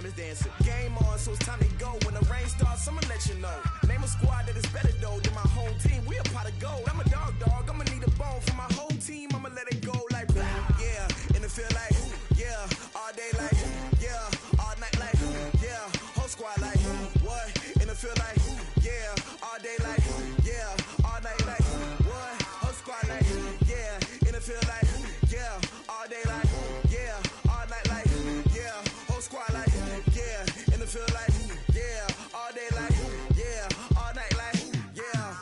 is dancing. Game on, so it's time to go. When the rain starts, I'ma let you know. Name a squad that is better though than my home team. We a pot of gold. I'm a dog. I'ma need a bone for my whole team. I'ma let it go like blah. Yeah, in the field like yeah, all day like yeah, all night like yeah, whole squad like what? In the field like yeah, all day like yeah, all night like what? Whole squad like yeah, in the field like yeah, all day like yeah, all night like yeah, whole squad like yeah, in the field like yeah, all day like yeah, all night like yeah.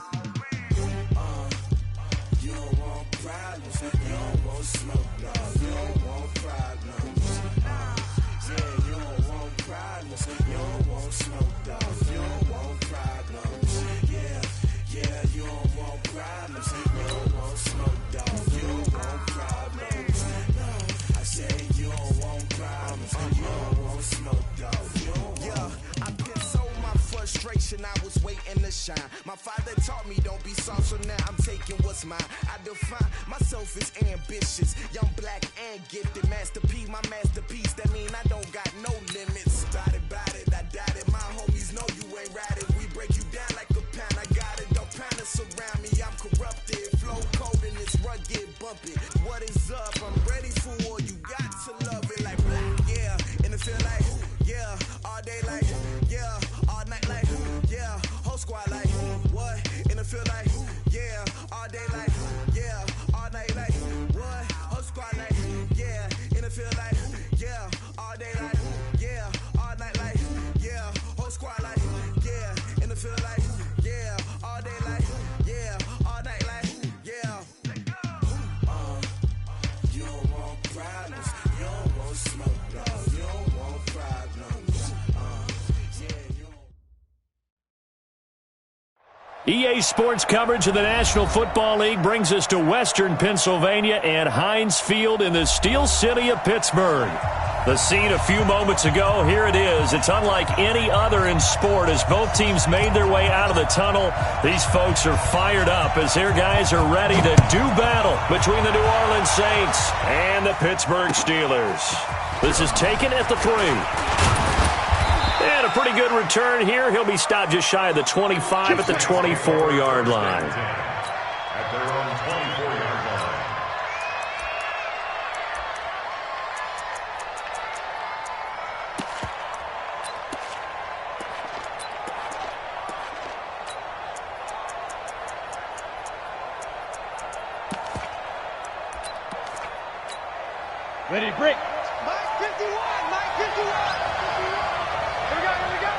You don't want problems, you don't want smoke, no, you don't want problems. Yeah, you don't want problems, you don't want smoke, dog, you don't want problems. Yeah, you don't want problems, you don't want smoke, dog, you don't want problems. No, I say you don't want problems, you don't want smoke, dog, you don't want. Yeah, I put so my frustration, I was waiting to shine. My father taught me don't be soft, so now I'm taking what's mine. I define myself as ambitious, young, black, and gifted. Master P, my masterpiece, that mean I don't got no limits. Bout it, I doubt it. My homies know you ain't ride it. We break you down like a pound, I got it. Don't pound us around me, I'm corrupted. Flow cold and it's rugged, bumpy. What is up? I'm ready for war, you got to love it like yeah, in the field like yeah, all day like yeah, all night like yeah, whole squad like what? In the field like yeah, all day like yeah, all night like what? Whole squad like yeah, in the field like yeah, all day like yeah, all night like yeah, whole squad like yeah, in the field like yeah, all day like yeah, all night like yeah. You don't want problems, you don't want smoke, dog, you don't want problems. Yeah, you don't. EA Sports coverage of the National Football League brings us to Western Pennsylvania and Heinz Field in the Steel City of Pittsburgh. The scene a few moments ago, here it is. It's unlike any other in sport as both teams made their way out of the tunnel. These folks are fired up as their guys are ready to do battle between the New Orleans Saints and the Pittsburgh Steelers. This is taken at the 3. And a pretty good return here. He'll be stopped just shy of the 25 at the 24-yard line. At their own 24-yard line. Ready, break. Mike 51, Mike 51. Here we go.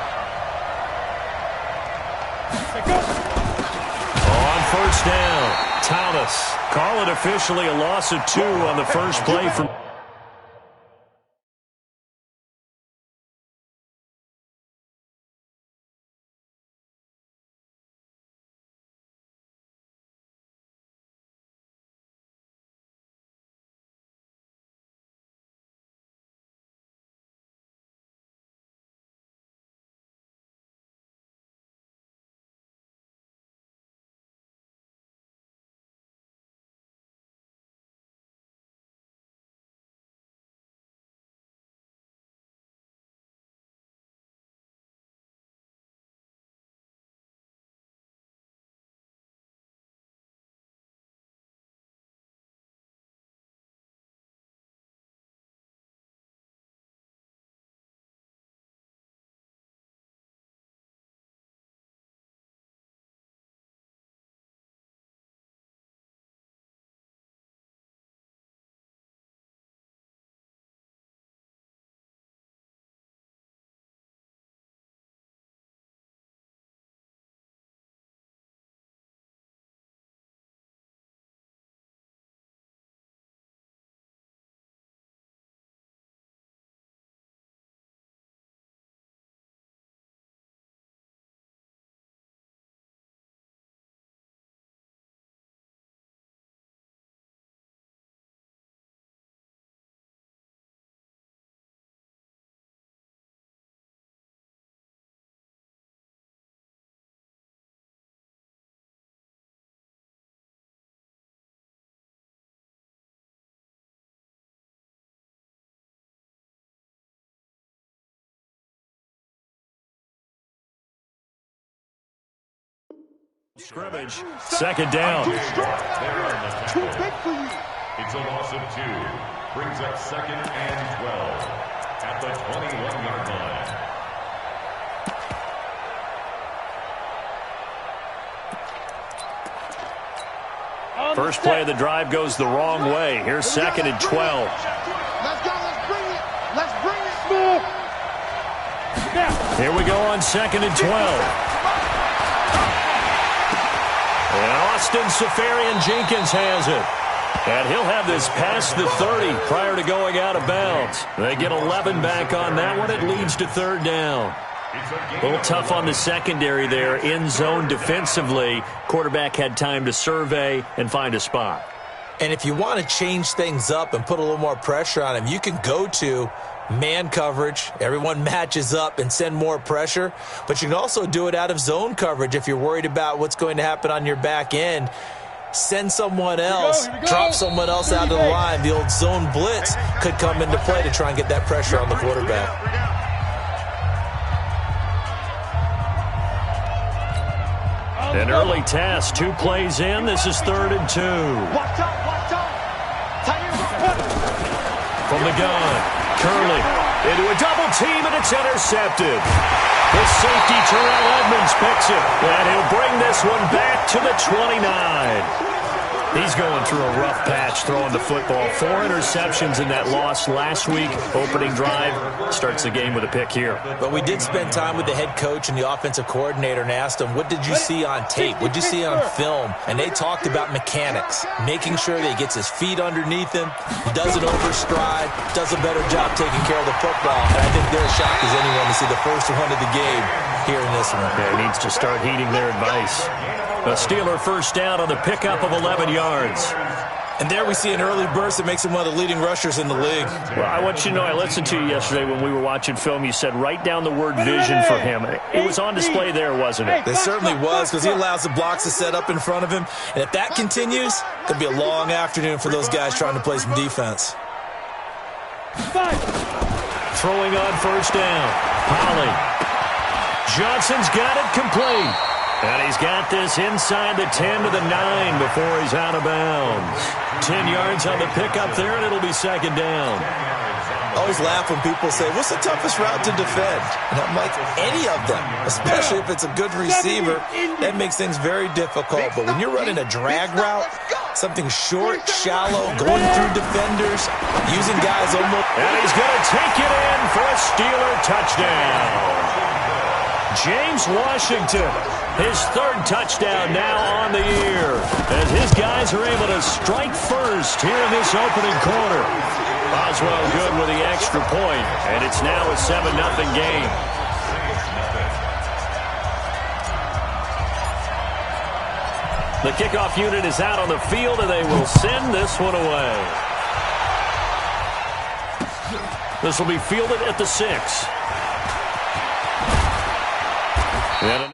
On first down, Thomas. Call it officially a loss of 2 on the first play from Scrimmage, second down. Too big for you. It's a loss of 2. Brings up 2nd and 12 at the 21-yard line. First play of the drive goes the wrong way. Here's 2nd and 12. Let's go. Let's bring it. Let's bring it. Here we go on 2nd and 12. And Austin Seferian-Jenkins has it. And he'll have this past the 30 prior to going out of bounds. They get 11 back on that one. It leads to 3rd down. A little tough on the secondary there. In zone defensively. Quarterback had time to survey and find a spot. And if you want to change things up and put a little more pressure on him, you can go to man coverage. Everyone matches up and send more pressure. But you can also do it out of zone coverage if you're worried about what's going to happen on your back end. Send someone else, drop someone else out of the line. The old zone blitz could come into play to try and get that pressure on the quarterback. An early test, 2 plays in. This is 3rd and 2. Watch out. From the gun, Curley into a double team, and it's intercepted. The safety, Terrell Edmonds, picks it, and he'll bring this one back to the 29. He's going through a rough patch throwing the football. 4 interceptions in that loss last week. Opening drive starts the game with a pick here. But we did spend time with the head coach and the offensive coordinator and asked him, what did you see on tape? What did you see on film? And they talked about mechanics, making sure that he gets his feet underneath him, doesn't overstride, does a better job taking care of the football. And I think they're as shocked as anyone to see the first one of the game here in this one. Yeah, he needs to start heeding their advice. A Steeler first down on the pickup of 11 yards. And there we see an early burst that makes him one of the leading rushers in the league. Well, I want you to know, I listened to you yesterday when we were watching film. You said write down the word vision for him. It was on display there, wasn't it? It certainly was, because he allows the blocks to set up in front of him. And if that continues, it could be a long afternoon for those guys trying to play some defense. Throwing on first down. Polley. Johnson's got it complete. And he's got this inside the 10 to the 9 before he's out of bounds. 10 yards on the pickup there, and it'll be 2nd down. I always laugh when people say, what's the toughest route to defend? And I'm like, any of them, especially if it's a good receiver. That makes things very difficult. But when you're running a drag route, something short, shallow, going through defenders, using guys almost... And he's going to take it in for a Steeler touchdown. James Washington, his 3rd touchdown now on the year, as his guys are able to strike first here in this opening quarter. Boswell good with the extra point, and it's now a 7-0 game. The kickoff unit is out on the field, and they will send this one away. This will be fielded at the 6. And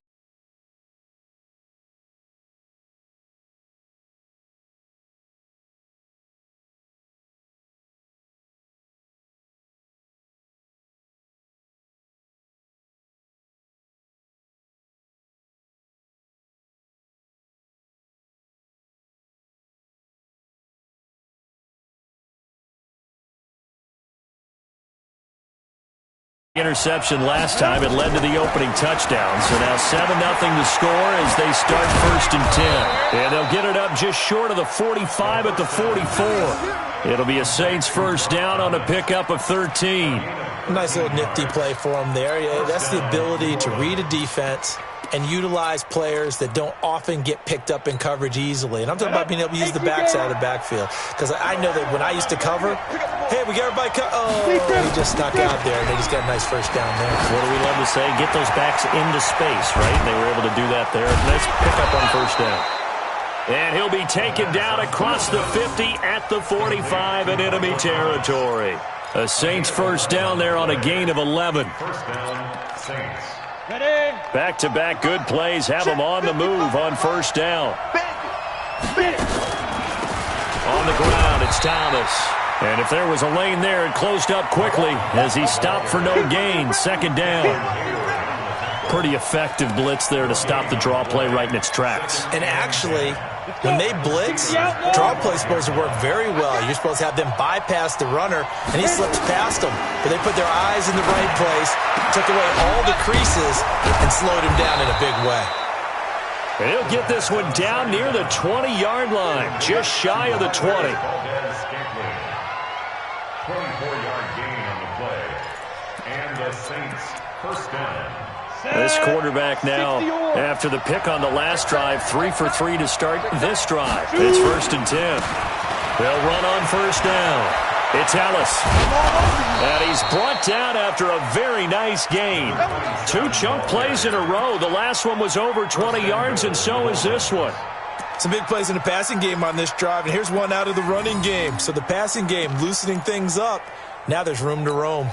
interception last time. It led to the opening touchdown. So now 7-0 to score as they start 1st and 10. And they'll get it up just short of the 45 at the 44. It'll be a Saints first down on a pickup of 13. Nice little nifty play for him there. Yeah, that's the ability to read a defense and utilize players that don't often get picked up in coverage easily. And I'm talking about being able to use the backside of the backfield. Because I know that when I used to cover, hey, we got everybody he just snuck out there, and they just got a nice first down there. What do we love to say? Get those backs into space, right? And they were able to do that there. Nice pickup on first down. And he'll be taken down across the 50 at the 45 in enemy territory. A Saints first down there on a gain of 11. First down, Saints. Back-to-back good plays have them on the move on first down. On the ground, it's Thomas. And if there was a lane there, it closed up quickly as he stopped for no gain. 2nd down. Pretty effective blitz there to stop the draw play right in its tracks. And actually, when they blitz, draw play is supposed to work very well. You're supposed to have them bypass the runner, and he slips past them. But they put their eyes in the right place, took away all the creases, and slowed him down in a big way. And he'll get this one down near the 20-yard line, just shy of the 20. 24-yard gain on the play. And the Saints first down. This quarterback now, after the pick on the last drive, 3 for 3 to start this drive. It's 1st and 10. They'll run on first down. It's Ellis. And he's brought down after a very nice gain. 2 chunk plays in a row. The last one was over 20 yards, and so is this one. Some big plays in the passing game on this drive, and here's one out of the running game. So the passing game loosening things up. Now there's room to roam.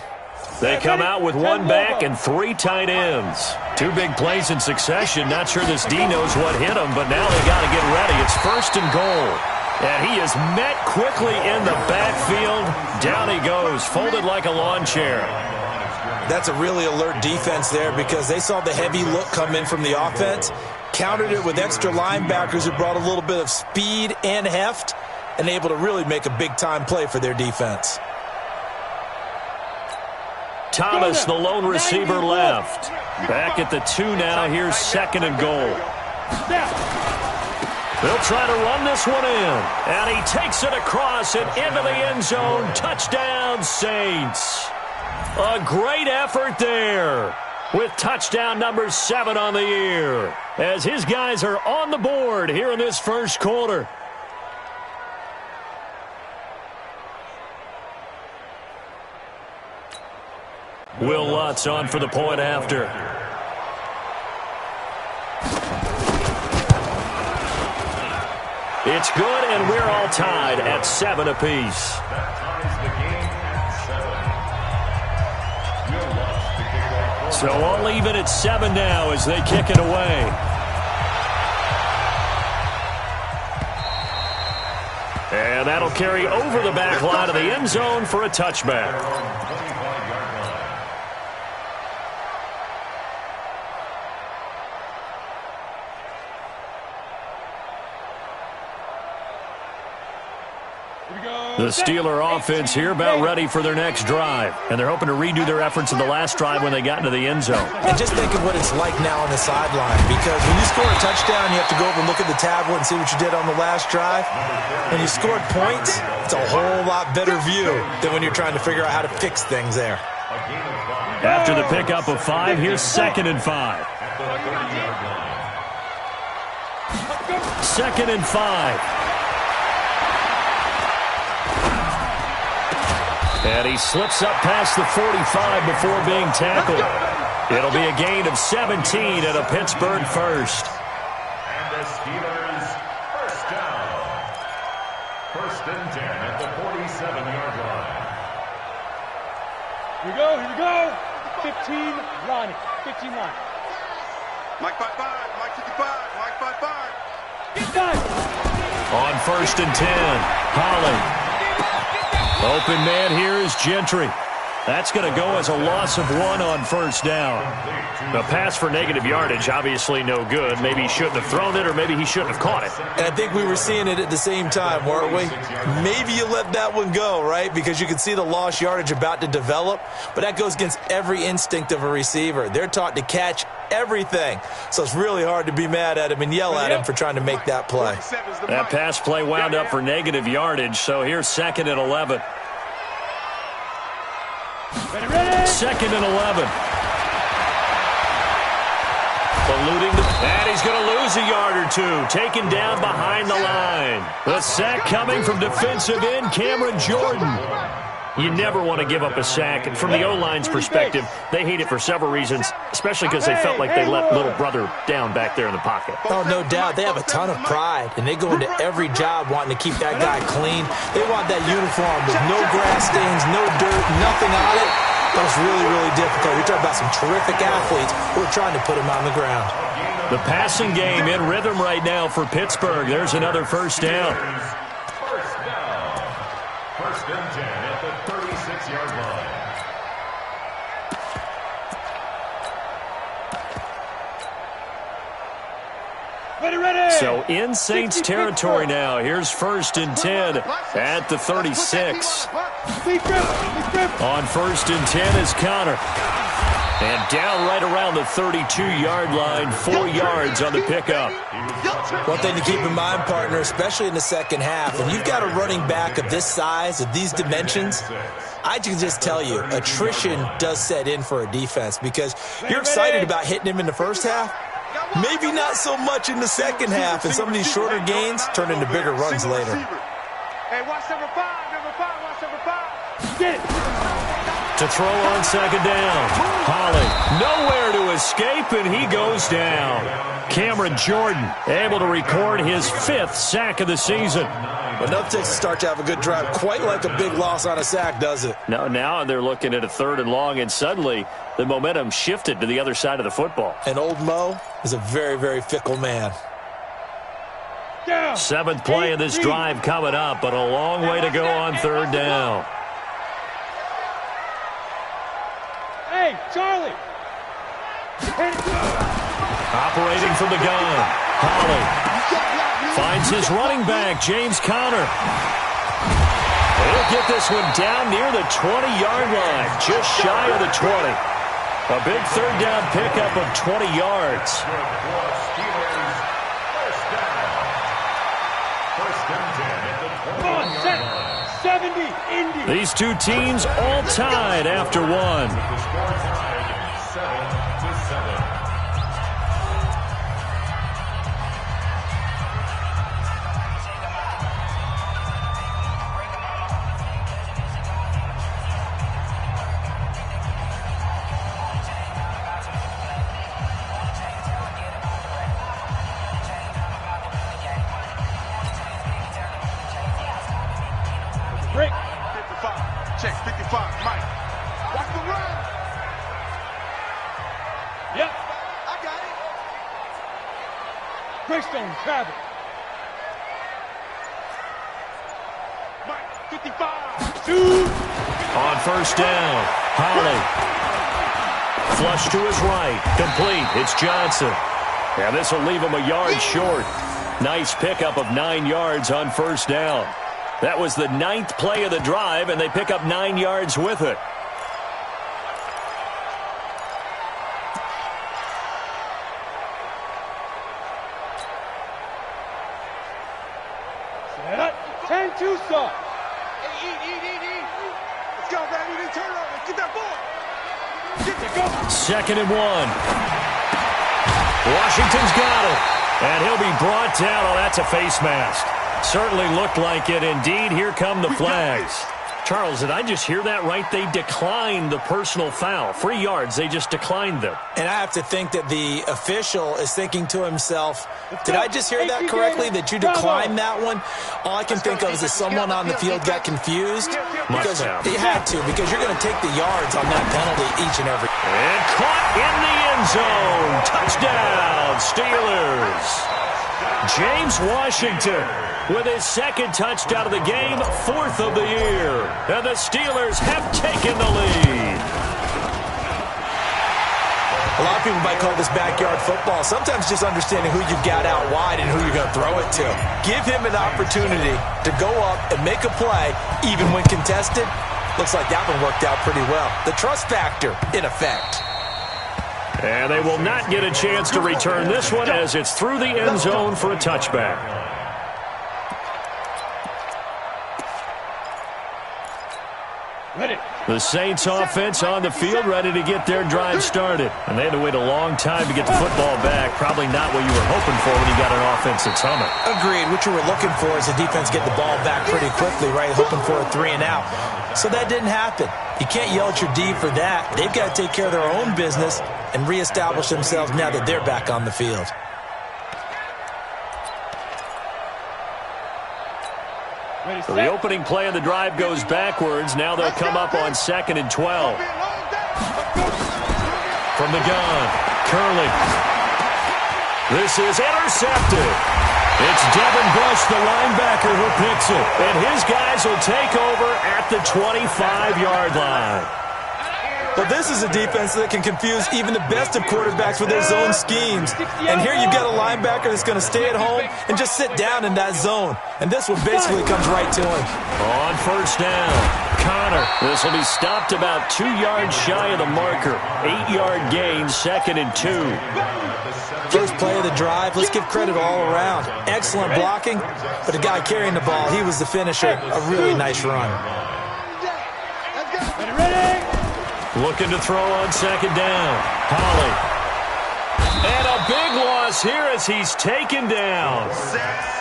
They come out with 1 back and 3 tight ends. 2 big plays in succession. Not sure this D knows what hit him, but now they got to get ready. It's 1st and goal. And he is met quickly in the backfield. Down he goes, folded like a lawn chair. That's a really alert defense there because they saw the heavy look come in from the offense, countered it with extra linebackers who brought a little bit of speed and heft, and able to really make a big-time play for their defense. Thomas, the lone receiver, left. Back at the 2 now. Here's 2nd and goal. They'll try to run this one in. And he takes it across and into the end zone. Touchdown, Saints. A great effort there with touchdown number 7 on the year as his guys are on the board here in this first quarter. Will Lutz on for the point after. It's good, and we're all tied at 7 apiece. That ties the game at 7. So all even at 7 now as they kick it away. And that'll carry over the back line of the end zone for a touchback. The Steeler offense here about ready for their next drive. And they're hoping to redo their efforts in the last drive when they got into the end zone. And just think of what it's like now on the sideline, because when you score a touchdown, you have to go over and look at the tablet and see what you did on the last drive. When you scored points, it's a whole lot better view than when you're trying to figure out how to fix things there. After the pickup of 5, here's 2nd and 5. 2nd and 5. And he slips up past the 45 before being tackled. It'll be a gain of 17 and a Pittsburgh first. And the Steelers first down. 1st and 10 at the 47-yard line. Here we go. 15 line. 15 line. Mike 5-5, Mike 55, Mike 5-5. Get back. On 1st and 10, Holly. Open man here is Gentry. That's going to go as a loss of 1 on 1st down. The pass for negative yardage, obviously no good. Maybe he shouldn't have thrown it, or maybe he shouldn't have caught it. And I think we were seeing it at the same time, weren't we? Maybe you let that one go, right? Because you can see the lost yardage about to develop. But that goes against every instinct of a receiver. They're taught to catch everything. So it's really hard to be mad at him and yell at him for trying to make that play. That pass play wound up for negative yardage, so here's 2nd and 11. Ready. 2nd and 11. Eluding and he's going to lose a yard or 2. Taken down behind the line. The sack coming from defensive end Cameron Jordan. You never want to give up a sack. And from the O-line's perspective, they hate it for several reasons, especially because they felt like they let little brother down back there in the pocket. Oh, no doubt. They have a ton of pride, and they go into every job wanting to keep that guy clean. They want that uniform with no grass stains, no dirt, nothing on it. That was really, really difficult. You're talking about some terrific athletes who are trying to put him on the ground. The passing game in rhythm right now for Pittsburgh. There's another 1st down. First down. 1st and 10 at the 36-yard line. So in Saints territory now. Here's 1st and 10 at the 36. On 1st and 10 is Connor. And down right around the 32-yard line, 4 yards on the pickup. One thing to keep in mind, partner, especially in the second half, when you've got a running back of this size, of these dimensions, I can just tell you, attrition does set in for a defense because you're excited about hitting him in the first half. Maybe not so much in the second half, and some of these shorter gains turn into bigger runs later. Hey, watch number 5, watch number 5. Get it. To throw on 2nd down. Holly nowhere to escape, and he goes down. Cameron Jordan able to record his 5th sack of the season. Enough takes to start to have a good drive. Quite like a big loss on a sack, does it? Now they're looking at a 3rd and long, and suddenly the momentum shifted to the other side of the football. And old Mo is a very, very fickle man. 7th play of this drive coming up, but a long way to go on 3rd down. Hey, Charlie! Operating from the gun. Holly finds his running back, James Conner. He'll get this one down near the 20-yard line, just shy of the 20. A big 3rd down pickup of 20 yards. Come on, 70, Indy. These two teams all tied after one. Break. 55. Check 55. Mike. Watch the run. Yep. I got it. Greystone, travel. Mike. 55. Shoot. On 1st down, Holly. Flush to his right. Complete. It's Johnson. And this will leave him a yard short. Nice pickup of 9 yards on 1st down. That was the 9th play of the drive, and they pick up 9 yards with it. Set up. 10-2 stop. Hey, eat. Let's go, baby. Turnover. Get that ball. Get the go. 2nd and 1. Washington's got it. And he'll be brought down. Oh, that's a face mask. Certainly looked like it. Indeed, here come the flags. Charles, did I just hear that right? They declined the personal foul. 3 yards, they just declined them. And I have to think that the official is thinking to himself, did I just hear that correctly, that you declined that one? All I can think of is that someone on the field got confused. Because he had to, because you're going to take the yards on that penalty each and every. And caught in the end zone. Touchdown, Steelers. James Washington with his 2nd touchdown of the game, 4th of the year. And the Steelers have taken the lead. A lot of people might call this backyard football. Sometimes just understanding who you've got out wide and who you're going to throw it to. Give him an opportunity to go up and make a play, even when contested. Looks like that one worked out pretty well. The trust factor, in effect. And they will not get a chance to return this one as it's through the end zone for a touchback. Ready. The Saints offense on the field, ready to get their drive started. And they had to wait a long time to get the football back. Probably not what you were hoping for when you got an offense that's humming. Agreed. What you were looking for is the defense get the ball back pretty quickly, right? Hoping for a 3 and out. So that didn't happen. You can't yell at your D for that. They've got to take care of their own business and reestablish themselves now that they're back on the field. So the opening play of the drive goes backwards. Now they'll come up on 2nd and 12. From the gun, Curley. This is intercepted. It's Devin Bush, the linebacker, who picks it. And his guys will take over at the 25-yard line. Well, this is a defense that can confuse even the best of quarterbacks with their zone schemes. And here you've got a linebacker that's going to stay at home and just sit down in that zone. And this one basically comes right to him. On first down, Connor. This will be stopped about 2 yards shy of the marker. 8-yard gain, 2nd and 2. First play of the drive, let's give credit all around. Excellent blocking, but the guy carrying the ball, he was the finisher. A really nice run. Looking to throw on 2nd down. Holly. And a big loss here as he's taken down.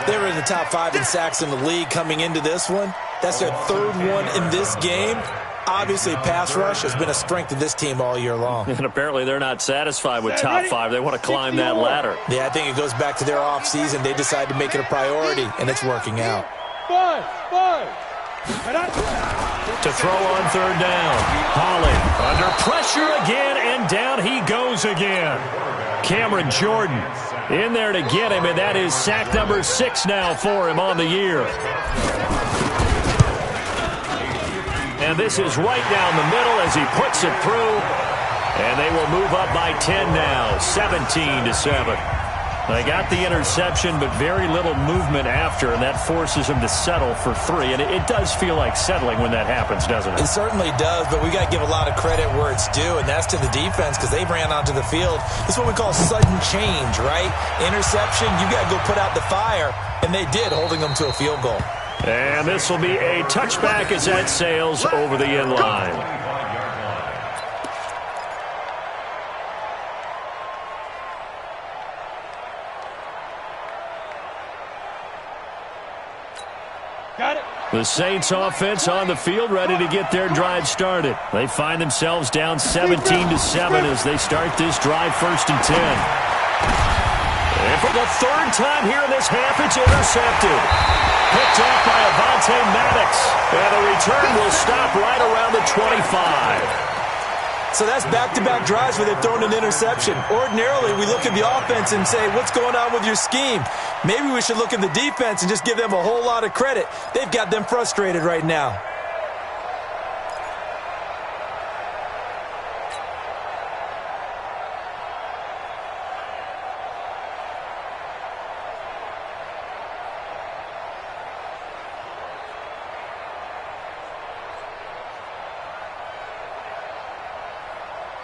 They were in the top 5 in sacks in the league coming into this one. That's their 3rd one in this game. Obviously, pass rush has been a strength of this team all year long. And apparently they're not satisfied with top 5. They want to climb that ladder. Yeah, I think it goes back to their offseason. They decided to make it a priority, and it's working out. To throw on 3rd down. Holly under pressure again, and down he goes again. Cameron Jordan in there to get him, and that is sack number 6 now for him on the year. And this is right down the middle as he puts it through. And they will move up by 10 now, 17-7. They got the interception, but very little movement after, and that forces him to settle for 3. And it does feel like settling when that happens, doesn't it? It certainly does, but we got to give a lot of credit where it's due, and that's to the defense because they ran onto the field. This is what we call sudden change, right? Interception, you got to go put out the fire, and they did, holding them to a field goal. And this will be a touchback as that sails over the end line. Got it. The Saints offense on the field ready to get their drive started. They find themselves down 17-7 as they start this drive 1st and 10. And for the 3rd time here in this half, it's intercepted. Picked off by Avonte Maddox. And the return will stop right around the 25. So that's back-to-back drives where they've thrown an interception. Ordinarily, we look at the offense and say, what's going on with your scheme? Maybe we should look at the defense and just give them a whole lot of credit. They've got them frustrated right now.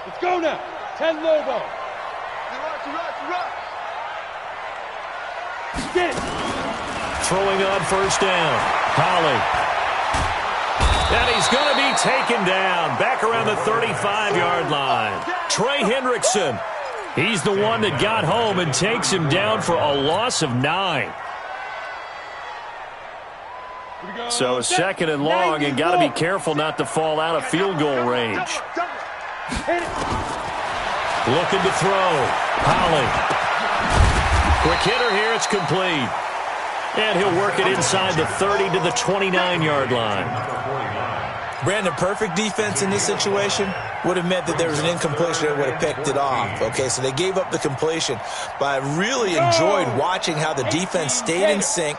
Let's go now. 10 Lobo. Get it. Throwing on 1st down. Holly. And he's going to be taken down back around the 35-yard line. Trey Hendrickson. He's the one that got home and takes him down for a loss of 9. So 2nd and long, and got to be careful not to fall out of field goal range. Looking to throw. Holly. Quick hitter here. It's complete. And he'll work it inside the 30 to the 29-yard line. Brandon, perfect defense in this situation would have meant that there was an incompletion that would have picked it off. Okay, so they gave up the completion. But I really enjoyed watching how the defense stayed in sync,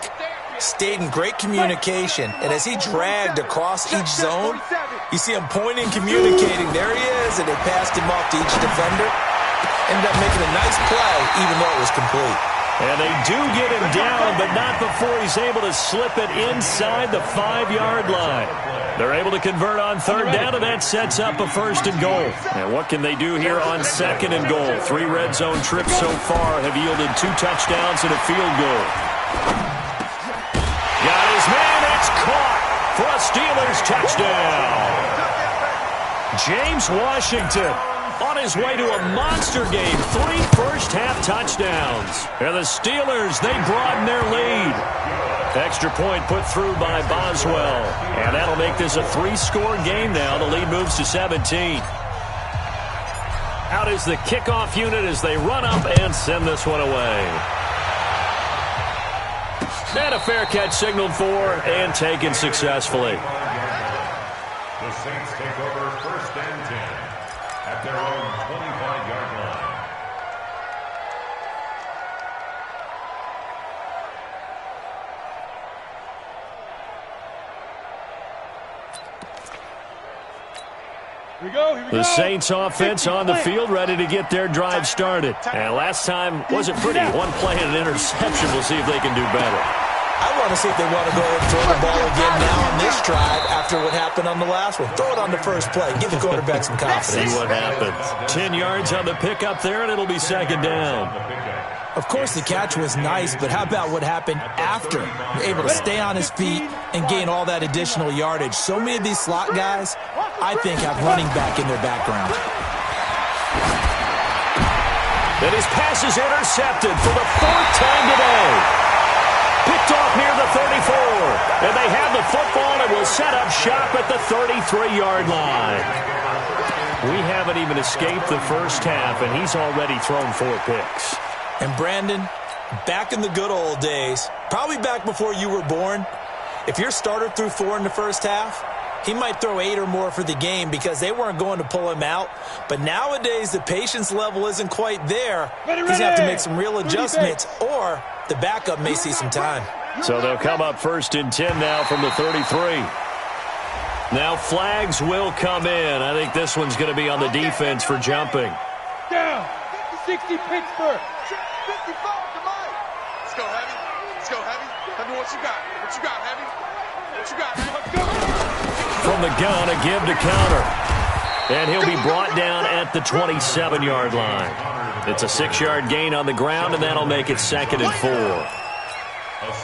stayed in great communication. And as he dragged across each zone, you see him pointing, communicating. There he is, and they passed him off to each defender. Ended up making a nice play, even though it was complete. And they do get him down, but not before he's able to slip it inside the 5-yard line. They're able to convert on 3rd down, and that sets up a 1st and goal. And what can they do here on 2nd and goal? 3 red zone trips so far have yielded 2 touchdowns and a field goal. Got his man, it's caught for a Steelers touchdown. James Washington on his way to a monster game. 3 first-half touchdowns. And the Steelers, they broaden their lead. Extra point put through by Boswell. And that'll make this a 3-score game now. The lead moves to 17. Out is the kickoff unit as they run up and send this one away. And a fair catch signaled for and taken successfully. The Saints take over 1st and 10 at their own 25-yard line. The Saints offense on the field, ready to get their drive started. And last time wasn't pretty. One play and an interception. We'll see if they can do better. I want to see if they want to go ahead and throw the ball again now on this drive after what happened on the last one. Throw it on the first play. Give the quarterback some confidence. See what happens. 10 yards on the pickup there, and it'll be second down. Of course, the catch was nice, but how about what happened after? Able to stay on his feet and gain all that additional yardage. So many of these slot guys, I think, have running back in their background. And his pass is intercepted for the fourth time today. Picked off near the 34. And they have the football and will set up shop at the 33-yard line. We haven't even escaped the first half, and he's already thrown 4 picks. And Brandon, back in the good old days, probably back before you were born, if your starter threw 4 in the first half, he might throw 8 or more for the game because they weren't going to pull him out. But nowadays, the patience level isn't quite there. He's going to have to make some real adjustments, or the backup may see some time. So they'll come up 1st and 10 now from the 33. Now flags will come in. I think this one's going to be on the defense for jumping. Down. 60 Pittsburgh. 55 to Mike. Let's go, Heavy. Let's go, Heavy. Tell me what you got. What you got, Heavy? What you got, Heavy? Let's go. From the gun, a give to counter. And he'll be brought down at the 27-yard line. It's a 6-yard gain on the ground, and that'll make it 2nd and 4.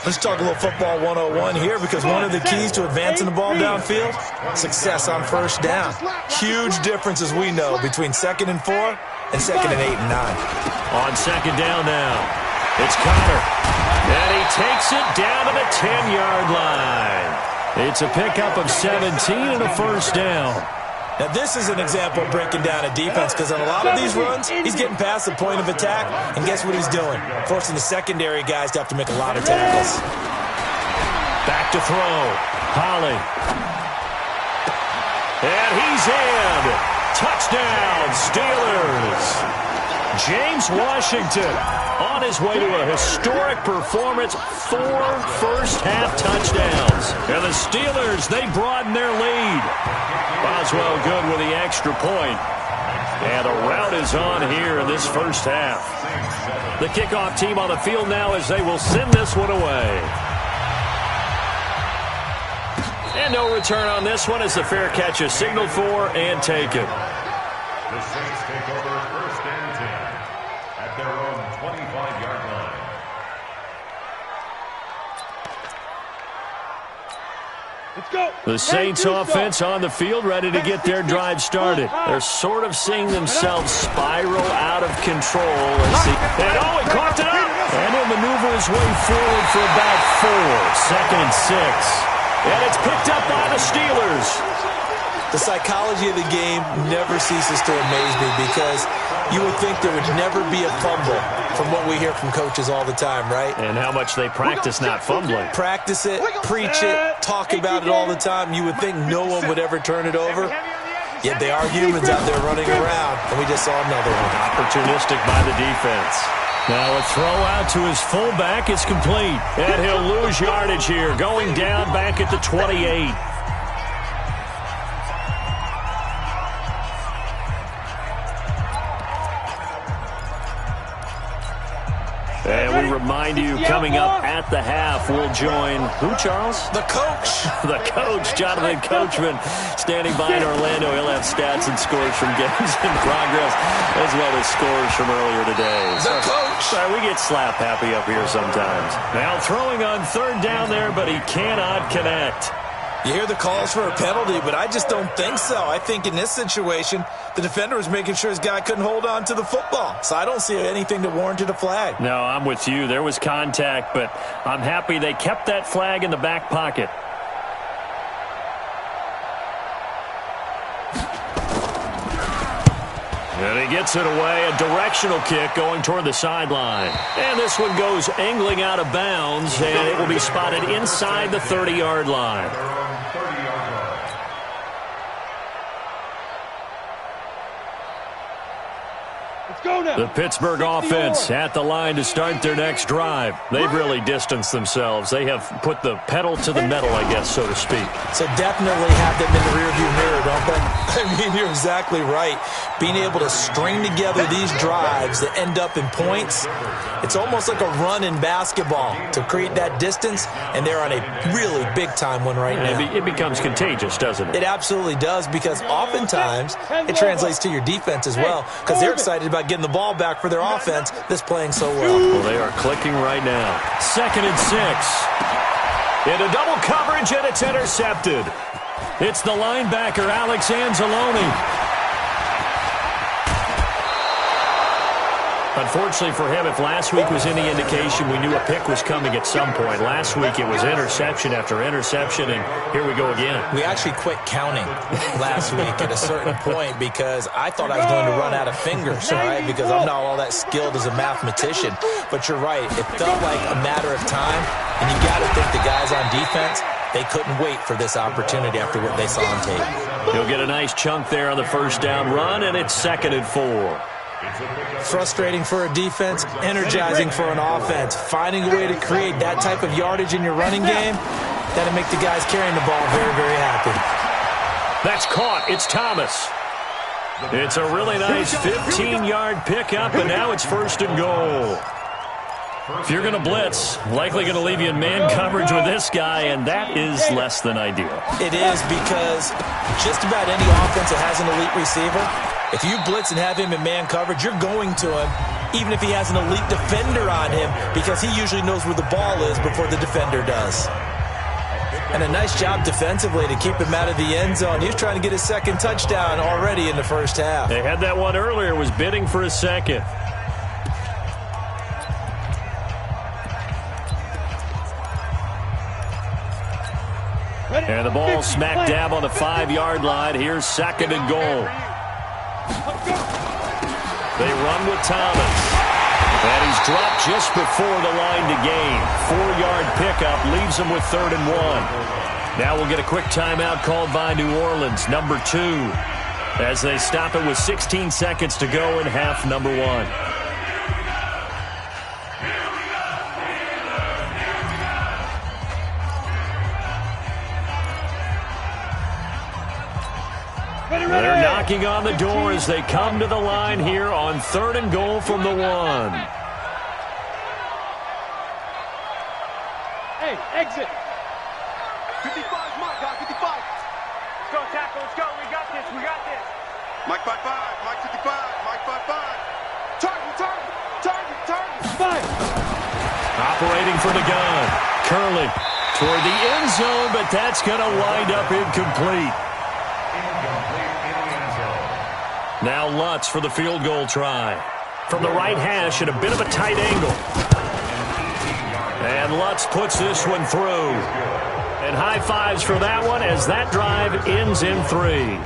Let's talk a little football 101 here, because one of the keys to advancing the ball downfield, success on first down. Huge difference, as we know, between 2nd and 4 and 2nd and 8 and 9. On 2nd down now, it's Connor. And he takes it down to the 10-yard line. It's a pickup of 17 and a first down. Now, this is an example of breaking down a defense, because on a lot of these runs, he's getting past the point of attack, and guess what he's doing? Forcing the secondary guys to have to make a lot of tackles. Back to throw. Holly. And he's in. Touchdown, Steelers. James Washington on his way to a historic performance. 4 first-half touchdowns. And the Steelers, they broaden their lead. Boswell good with the extra point. And the route is on here in this first half. The kickoff team on the field now as they will send this one away. And no return on this one as the fair catch is signaled for and taken. The Saints take over 1st and 10 at their own 25-yard line. Let's go. The Saints offense on the field, ready to get their drive started. They're sort of seeing themselves spiral out of control. And oh, he caught it up! And he'll maneuver his way forward for about 4. 2nd and 6. And it's picked up by the Steelers. The psychology of the game never ceases to amaze me, because you would think there would never be a fumble from what we hear from coaches all the time, right? And how much they practice not fumbling. Practice it, preach it, talk about it all the time. You would think no one would ever turn it over. Yet they are humans out there running around, and we just saw another one. Opportunistic by the defense. Now a throw out to his fullback is complete. And he'll lose yardage here, going down back at the 28. And we remind you, coming up at the half, we'll join, who, Charles? The coach. The coach, Jonathan Coachman, standing by in Orlando. He'll have stats and scores from games in progress, as well as scores from earlier today. The coach. Sorry, we get slap happy up here sometimes. Now throwing on 3rd down there, but he cannot connect. You hear the calls for a penalty, but I just don't think so. I think in this situation, the defender was making sure his guy couldn't hold on to the football. So I don't see anything that warranted a flag. No, I'm with you. There was contact, but I'm happy they kept that flag in the back pocket. And he gets it away, a directional kick going toward the sideline. And this one goes angling out of bounds, and it will be spotted inside the 30-yard line. The Pittsburgh offense at the line to start their next drive. They've really distanced themselves. They have put the pedal to the metal, I guess, so to speak. So definitely have them in the rearview mirror don't they? I mean, you're exactly right. Being able to string together these drives that end up in points, it's almost like a run in basketball to create that distance, and they're on a really big-time one right now. It becomes contagious, doesn't it? It absolutely does, because oftentimes it translates to your defense as well, because they're excited about getting the ball back for their offense that's playing so well. Well, they are clicking right now. 2nd and 6. Into double coverage, and it's intercepted. It's the linebacker, Alex Anzalone. Unfortunately for him, if last week was any indication, we knew a pick was coming at some point. Last week it was interception after interception, and here we go again. We actually quit counting last week at a certain point because I thought I was going to run out of fingers, right? Because I'm not all that skilled as a mathematician. But you're right. It felt like a matter of time, and you got to think the guys on defense, they couldn't wait for this opportunity after what they saw on tape. He'll get a nice chunk there on the first down run, and it's 2nd and 4. Frustrating for a defense, energizing for an offense. Finding a way to create that type of yardage in your running game, that'll make the guys carrying the ball very, very happy. That's caught. It's Thomas. It's a really nice 15-yard pickup, and now it's 1st and goal. If you're going to blitz, likely going to leave you in man coverage with this guy, and that is less than ideal. It is, because just about any offense that has an elite receiver, if you blitz and have him in man coverage, you're going to him, even if he has an elite defender on him, because he usually knows where the ball is before the defender does. And a nice job defensively to keep him out of the end zone. He was trying to get his 2nd touchdown already in the first half. They had that one earlier, was bidding for a 2nd. And the ball smack dab on the 5-yard line. Here's 2nd and goal. They run with Thomas. And he's dropped just before the line to gain. 4-yard pickup leaves him with 3rd and 1. Now we'll get a quick timeout called by New Orleans, number 2, as they stop it with 16 seconds to go in half number 1. They're knocking on the door as they come to the line here on 3rd and goal from the 1. Hey, exit. 55, Mike, 55. Let's go, tackle, let's go. We got this, we got this. Mike 55, Mike 55, Mike 55. Target. Five. Operating for the gun. Curley toward the end zone, but that's going to wind up incomplete. Now Lutz for the field goal try. From the right hash at a bit of a tight angle. And Lutz puts this one through. And high fives for that one as that drive ends in 3.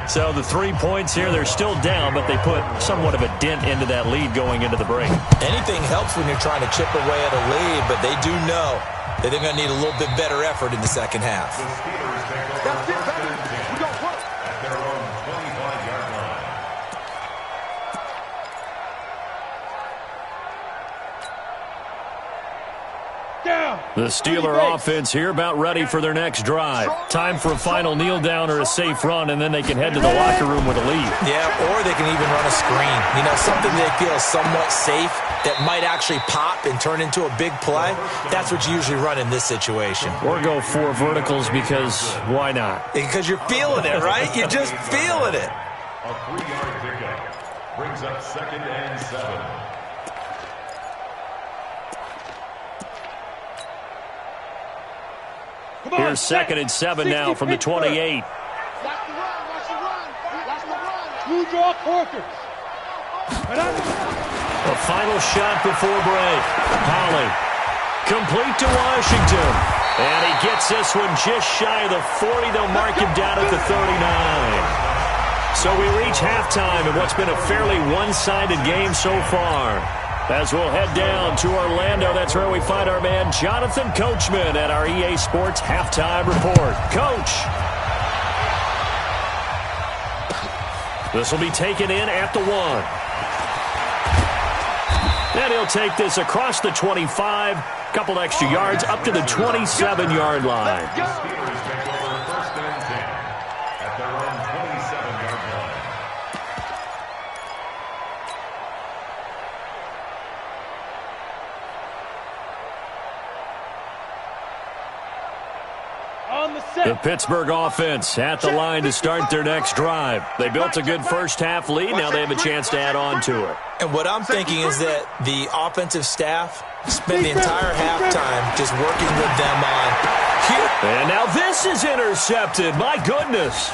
So the 3 points here, they're still down, but they put somewhat of a dent into that lead going into the break. Anything helps when you're trying to chip away at a lead, but they do know that they're going to need a little bit better effort in the second half. That's it, baby. We got work. At their own 25-yard line. Down. The Steeler offense here about ready for their next drive. Time for a final kneel down or a safe run, and then they can head to the locker room with a lead. Yeah, or they can even run a screen. You know, something they feel somewhat safe that might actually pop and turn into a big play. That's what you usually run in this situation. Or go 4 verticals because why not? Because you're feeling it, right? You're just feeling it. A 3-yard pickup brings up 2nd and 7. Here's 2nd and 7 now from the 28. Watch the run. Two draw quarters. A final shot before break. Holly. Complete to Washington. And he gets this one just shy of the 40. They'll mark him down at the 39. So we reach halftime in what's been a fairly one-sided game so far. As we'll head down to Orlando, that's where we find our man Jonathan Coachman at our EA Sports Halftime Report. Coach. This will be taken in at the 1. And he'll take this across the 25, couple extra yards up to the 27-yard line. The Pittsburgh offense at the line to start their next drive. They built a good first-half lead. Now they have a chance to add on to it. And what I'm thinking is that the offensive staff spent the entire halftime just working with them on here. And now this is intercepted. My goodness.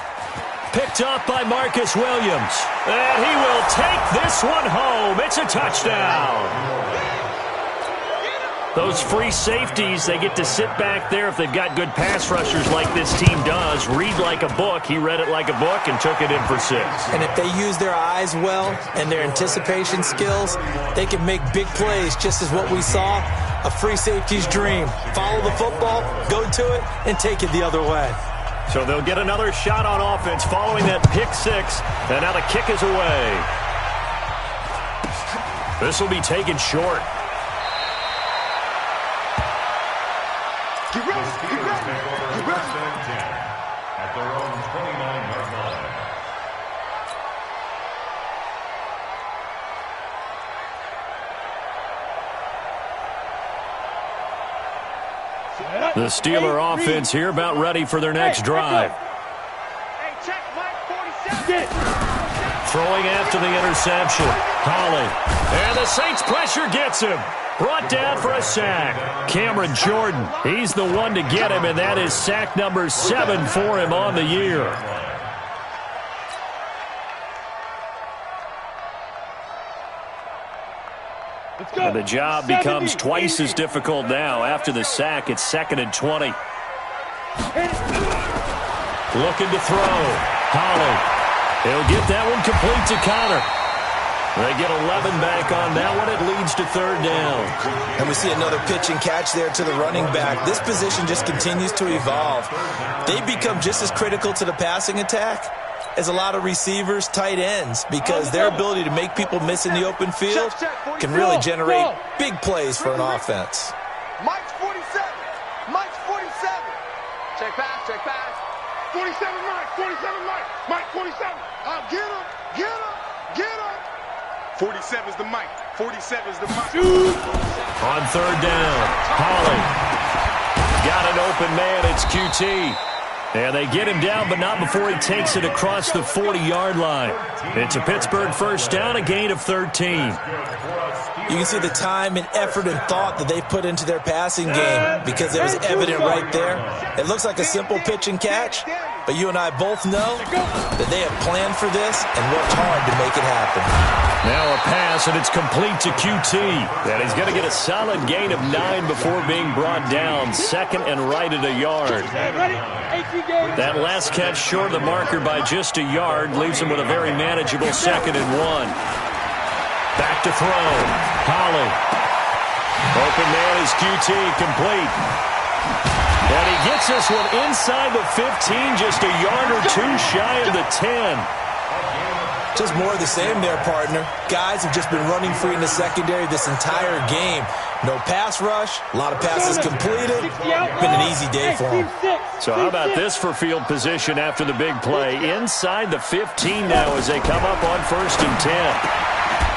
Picked up by Marcus Williams. And he will take this one home. It's a touchdown. Those free safeties, they get to sit back there if they've got good pass rushers like this team does. Read like a book. He read it like a book and took it in for 6. And if they use their eyes well and their anticipation skills, they can make big plays, just as what we saw, a free safety's dream. Follow the football, go to it, and take it the other way. So they'll get another shot on offense following that pick 6. And now the kick is away. This will be taken short. Keep ready, keep ready, keep ready. At their own 29-yard line. The Steeler offense here about ready for their next drive. Hey, check Mike 47. Throwing after the interception. Holly. And the Saints pressure gets him. Brought down for a sack. Cameron Jordan, he's the one to get him, and that is sack number 7 for him on the year. And the job becomes twice as difficult now. After the sack, it's 2nd and 20. Looking to throw. Holly. He'll get that one complete to Connor. They get 11 back on that one. It leads to 3rd down. And we see another pitch and catch there to the running back. This position just continues to evolve. They become just as critical to the passing attack as a lot of receivers, tight ends, because their ability to make people miss in the open field can really generate big plays for an offense. Mike's 47. Mike's 47. Check pass, check pass. 47 Mike, 47 Mike. Mike 47. Get him, get him, get him. 47 is the Mike. 47 is the Mike. On 3rd down, Holly. Got an open man. It's QT. And they get him down, but not before he takes it across the 40-yard line. It's a Pittsburgh first down, a gain of 13. You can see the time and effort and thought that they put into their passing game because it was evident right there. It looks like a simple pitch and catch, but you and I both know that they have planned for this and worked hard to make it happen. Now a pass, and it's complete to QT. And he's going to get a solid gain of 9 before being brought down. 2nd and right at a yard. That last catch short of the marker by just a yard leaves him with a very manageable 2nd and 1. Back to throw. Holly. Open man is QT, complete. And he gets this one inside the 15, just a yard or 2 shy of the 10. Just more of the same there, partner. Guys have just been running free in the secondary this entire game. No pass rush, a lot of passes completed. Been an easy day for them. So how about this for field position after the big play? Inside the 15 now as they come up on 1st and 10.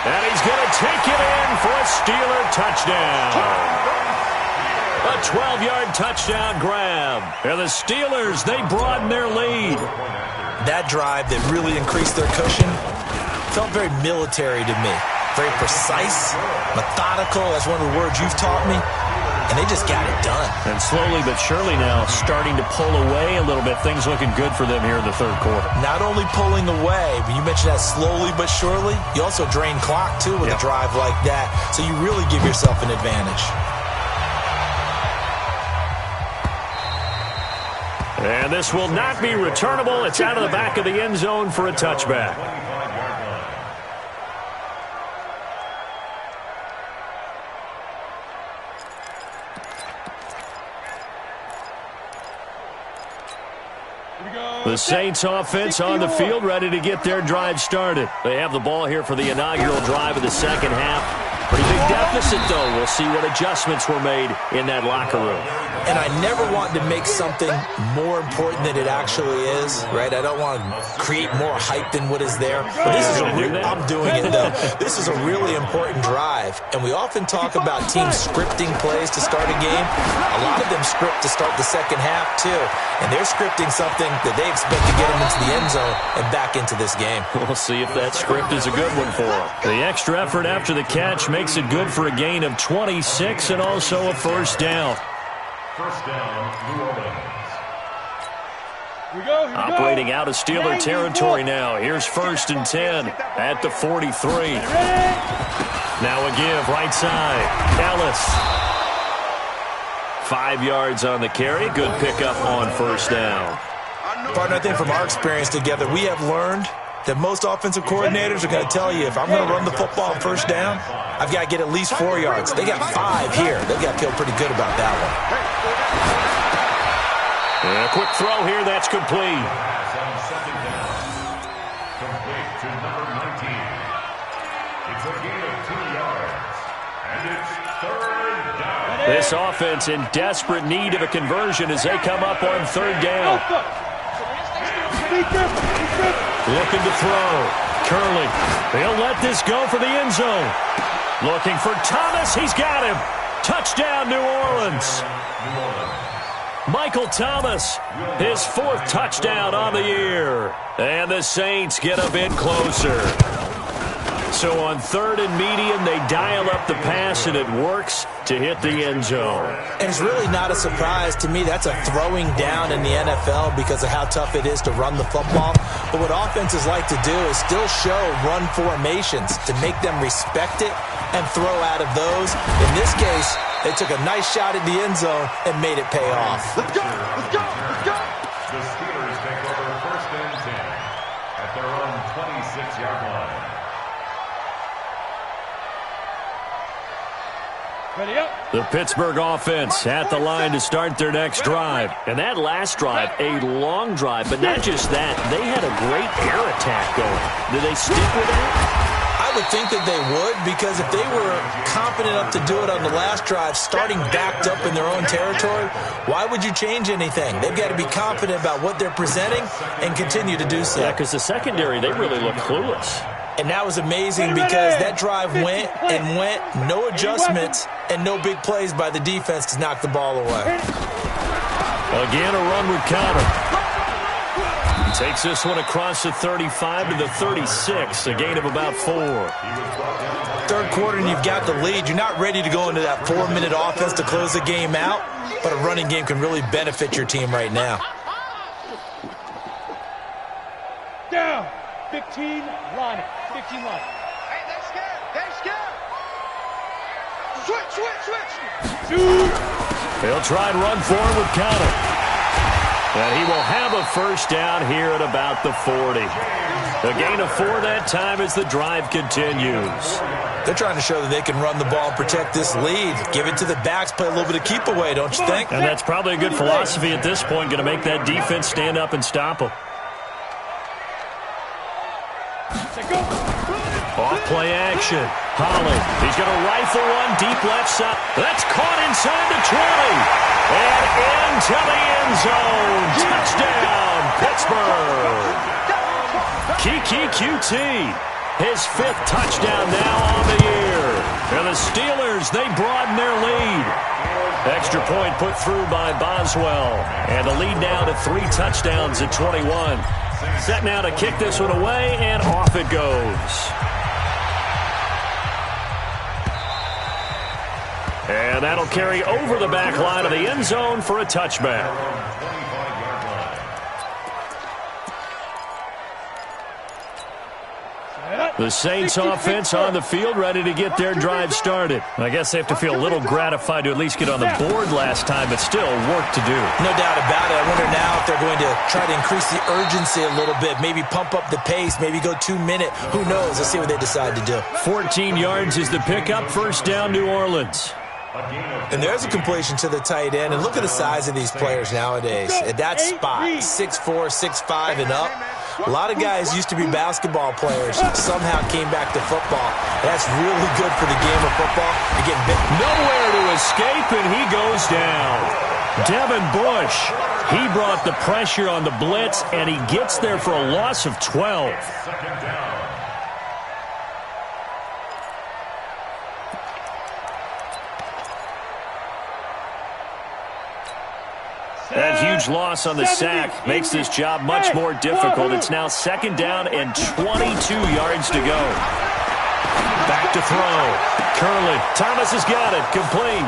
And he's going to take it in for a Steeler touchdown. A 12-yard touchdown grab. And the Steelers, they broaden their lead. That drive that really increased their cushion felt very military to me. Very precise, methodical. That's one of the words you've taught me. And they just got it done. And slowly but surely now starting to pull away a little bit. Things looking good for them here in the 3rd quarter. Not only pulling away, but you mentioned that slowly but surely. You also drain clock, too, with a drive like that. So you really give yourself an advantage. And this will not be returnable. It's out of the back of the end zone for a touchback. The Saints offense on the field, ready to get their drive started. They have the ball here for the inaugural drive of the 2nd half. Pretty big deficit, though. We'll see what adjustments were made in that locker room. And I never want to make something more important than it actually is, right? I don't want to create more hype than what is there. But this is I'm doing it, though. This is a really important drive. And we often talk about teams scripting plays to start a game. A lot of them script to start the second half, too. And they're scripting something that they expect to get them into the end zone and back into this game. We'll see if that script is a good one for them. The extra effort after the catch makes it good for a gain of 26 and also a first down. First down, New Orleans. Here we go. Operating out of Steeler territory now. Here's 1st and 10 at the 43. Now a give right side. Ellis. 5 yards on the carry. Good pickup on first down. Partner, I think from our experience together, we have learned that most offensive coordinators are going to tell you, if I'm going to run the football on first down, I've got to get at least 4 yards. They got 5 here. They've got to feel pretty good about that one. And a quick throw here. That's complete. Second down. Complete to number 19. It's a gain of 2 yards. And it's third down. This offense in desperate need of a conversion as they come up on third down. Looking to throw. Curley. They'll let this go for the end zone. Looking for Thomas. He's got him. Touchdown, New Orleans. Michael Thomas, his 4th touchdown on the year. And the Saints get a bit closer. So on 3rd and medium, they dial up the pass, and it works to hit the end zone. And it's really not a surprise to me. That's a throwing down in the NFL because of how tough it is to run the football. But what offenses like to do is still show run formations to make them respect it and throw out of those. In this case, they took a nice shot at the end zone and made it pay off. Let's go! Let's go! Let's go! The Steelers take over 1st and 10 at their own 26-yard line. Ready up. The Pittsburgh offense at the line to start their next drive. And that last drive, a long drive, but not just that. They had a great air attack going. Did they stick with that? I would think that they would, because if they were confident enough to do it on the last drive, starting backed up in their own territory, why would you change anything? They've got to be confident about what they're presenting and continue to do so. Yeah, because the secondary, they really look clueless. And that was amazing because that drive went and went, no adjustments, and no big plays by the defense to knock the ball away. Again, a run with Conner. He takes this one across the 35 to the 36, a gain of about 4. Third quarter and you've got the lead. You're not ready to go into that 4-minute offense to close the game out, but a running game can really benefit your team right now. Down. 15, line it. 15 line. Hey, they're scared. They're scared. Switch, switch, switch. They'll try and run forward with Conner. And he will have a first down here at about the 40. A gain of 4 that time as the drive continues. They're trying to show that they can run the ball and protect this lead. Give it to the backs, play a little bit of keep away, don't you think? And that's probably a good philosophy at this point, going to make that defense stand up and stop them. Off play action. Holland. He's going to rifle one deep left side. That's caught inside the 20. And into the end zone. Touchdown, Pittsburgh. Kiki QT. His 5th touchdown now on the year. And the Steelers, they broaden their lead. Extra point put through by Boswell. And the lead now to 3 touchdowns at 21. Set now to kick this one away, and off it goes. And that'll carry over the back line of the end zone for a touchback. The Saints offense on the field, ready to get their drive started. I guess they have to feel a little gratified to at least get on the board last time, but still work to do. No doubt about it. I wonder now if they're going to try to increase the urgency a little bit, maybe pump up the pace, maybe go 2-minute. Who knows? Let's see what they decide to do. 14 yards is the pickup. First down, New Orleans. And there's a completion to the tight end. And look at the size of these players nowadays. At that spot, 6'4", 6'5", and up. A lot of guys used to be basketball players, somehow came back to football. That's really good for the game of football. You're getting bit. Nowhere to escape, and he goes down. Devin Bush, he brought the pressure on the blitz, and he gets there for a loss of 12. Second down. That huge loss on the sack makes this job much more difficult. It's now second down and 22 yards to go. Back to throw. Curley. Thomas has got it. Complete.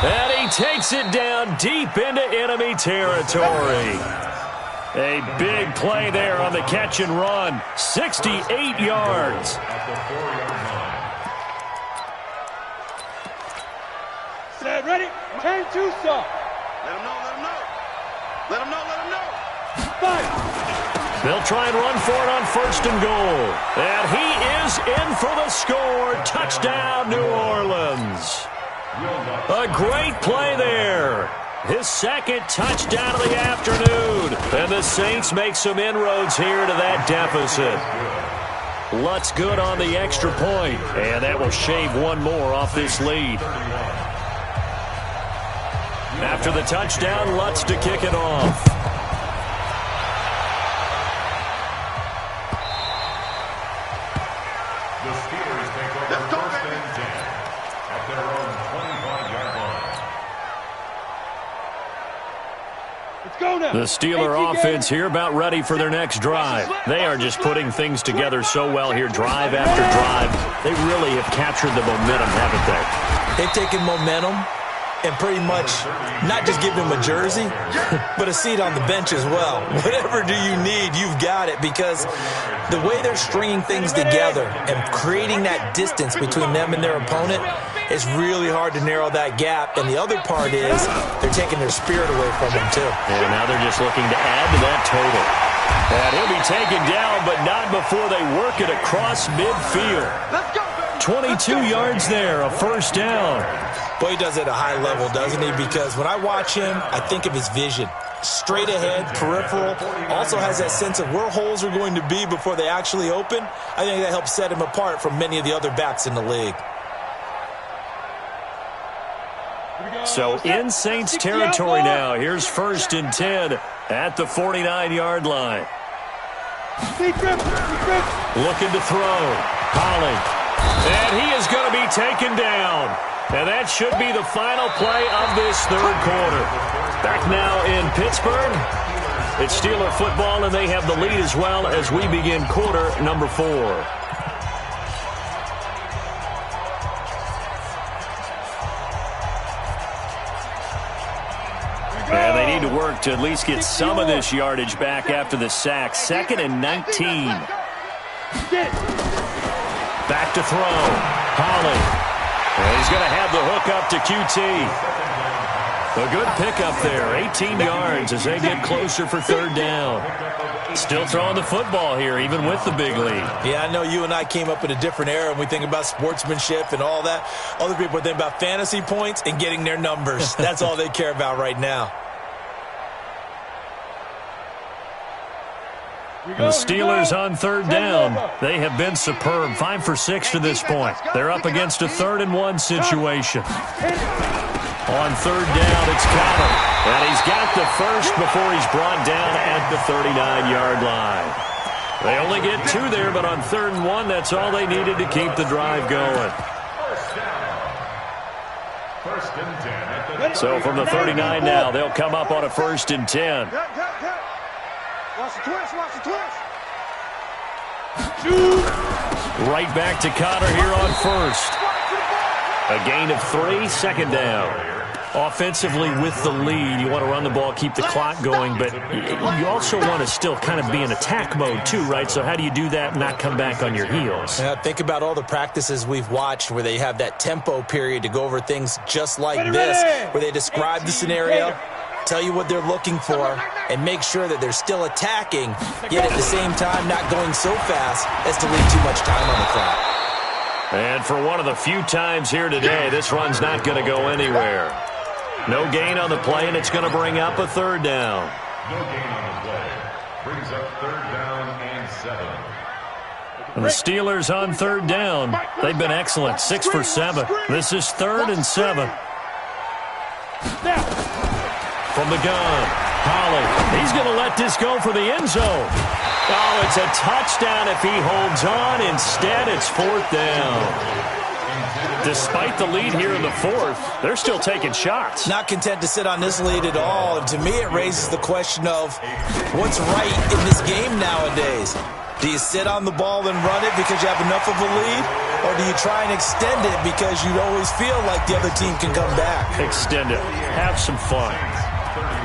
And he takes it down deep into enemy territory. A big play there on the catch and run. 68 yards. At the 4-yard line. Set, ready, turn to stop. Let him know, let him know. Let him know, let him know. Five. They'll try and run for it on first and goal. And he is in for the score. Touchdown, New Orleans. A great play there. His second touchdown of the afternoon. And the Saints make some inroads here to that deficit. Lutz good on the extra point. And that will shave one more off this lead. After the touchdown, Lutz to kick it off. The Steelers take over first and 10 at their own 25-yard line. Let's go now. The Steeler offense here about ready for their next drive. They are just putting things together so well here, drive after drive. They really have captured the momentum, haven't they? They've taken momentum and pretty much not just give him a jersey, but a seat on the bench as well. Whatever do you need, you've got it, because the way they're stringing things together and creating that distance between them and their opponent is really hard to narrow that gap. And the other part is they're taking their spirit away from them, too. And now they're just looking to add to that total. And he'll be taken down, but not before they work it across midfield. 22 yards there, a first down. Boy, he does it at a high level, doesn't he? Because when I watch him, I think of his vision. Straight ahead, peripheral, also has that sense of where holes are going to be before they actually open. I think that helps set him apart from many of the other backs in the league. So in Saints territory now. Here's first and 10 at the 49-yard line. Looking to throw. Holly. And he is going to be taken down. And that should be the final play of this third quarter. Back now in Pittsburgh. It's Steeler football, and they have the lead as well as we begin quarter number 4. And they need to work to at least get some of this yardage back after the sack. 2nd and 19. Back to throw. Holly. And he's going to have the hook up to QT. A good pickup there. 18 yards as they get closer for third down. Still throwing the football here, even with the big lead. Yeah, I know you and I came up in a different era, and we think about sportsmanship and all that. Other people think about fantasy points and getting their numbers. That's all they care about right now. The Steelers on third down. They have been superb. 5 for 6 to this point. They're up against a 3rd and 1 situation. On third down, it's Conner. And he's got the first before he's brought down at the 39-yard line. They only get 2 there, but on 3rd and 1, that's all they needed to keep the drive going. First and 10. So from the 39 now, they'll come up on a 1st and 10. Watch the twist, watch the twist. Right back to Conner here on first. A gain of 3, second down. Offensively with the lead, you want to run the ball, keep the clock going, but you also want to still kind of be in attack mode too, right? So how do you do that and not come back on your heels? Yeah, think about all the practices we've watched where they have that tempo period to go over things just like this, where they describe the scenario, tell you what they're looking for, and make sure that they're still attacking, yet at the same time not going so fast as to leave too much time on the clock. And for one of the few times here today, this run's not going to go anywhere. No gain on the play, and it's going to bring up a third down. No gain on the play. Brings up third down and 7. And the Steelers on third down. They've been excellent, 6 for 7. This is 3rd and 7. From the gun, Holly. He's going to let this go for the end zone. Oh, it's a touchdown if he holds on. Instead, it's 4th down. Despite the lead here in the 4th, they're still taking shots. Not content to sit on this lead at all. And to me, it raises the question of what's right in this game nowadays. Do you sit on the ball and run it because you have enough of a lead? Or do you try and extend it because you always feel like the other team can come back? Extend it. Have some fun.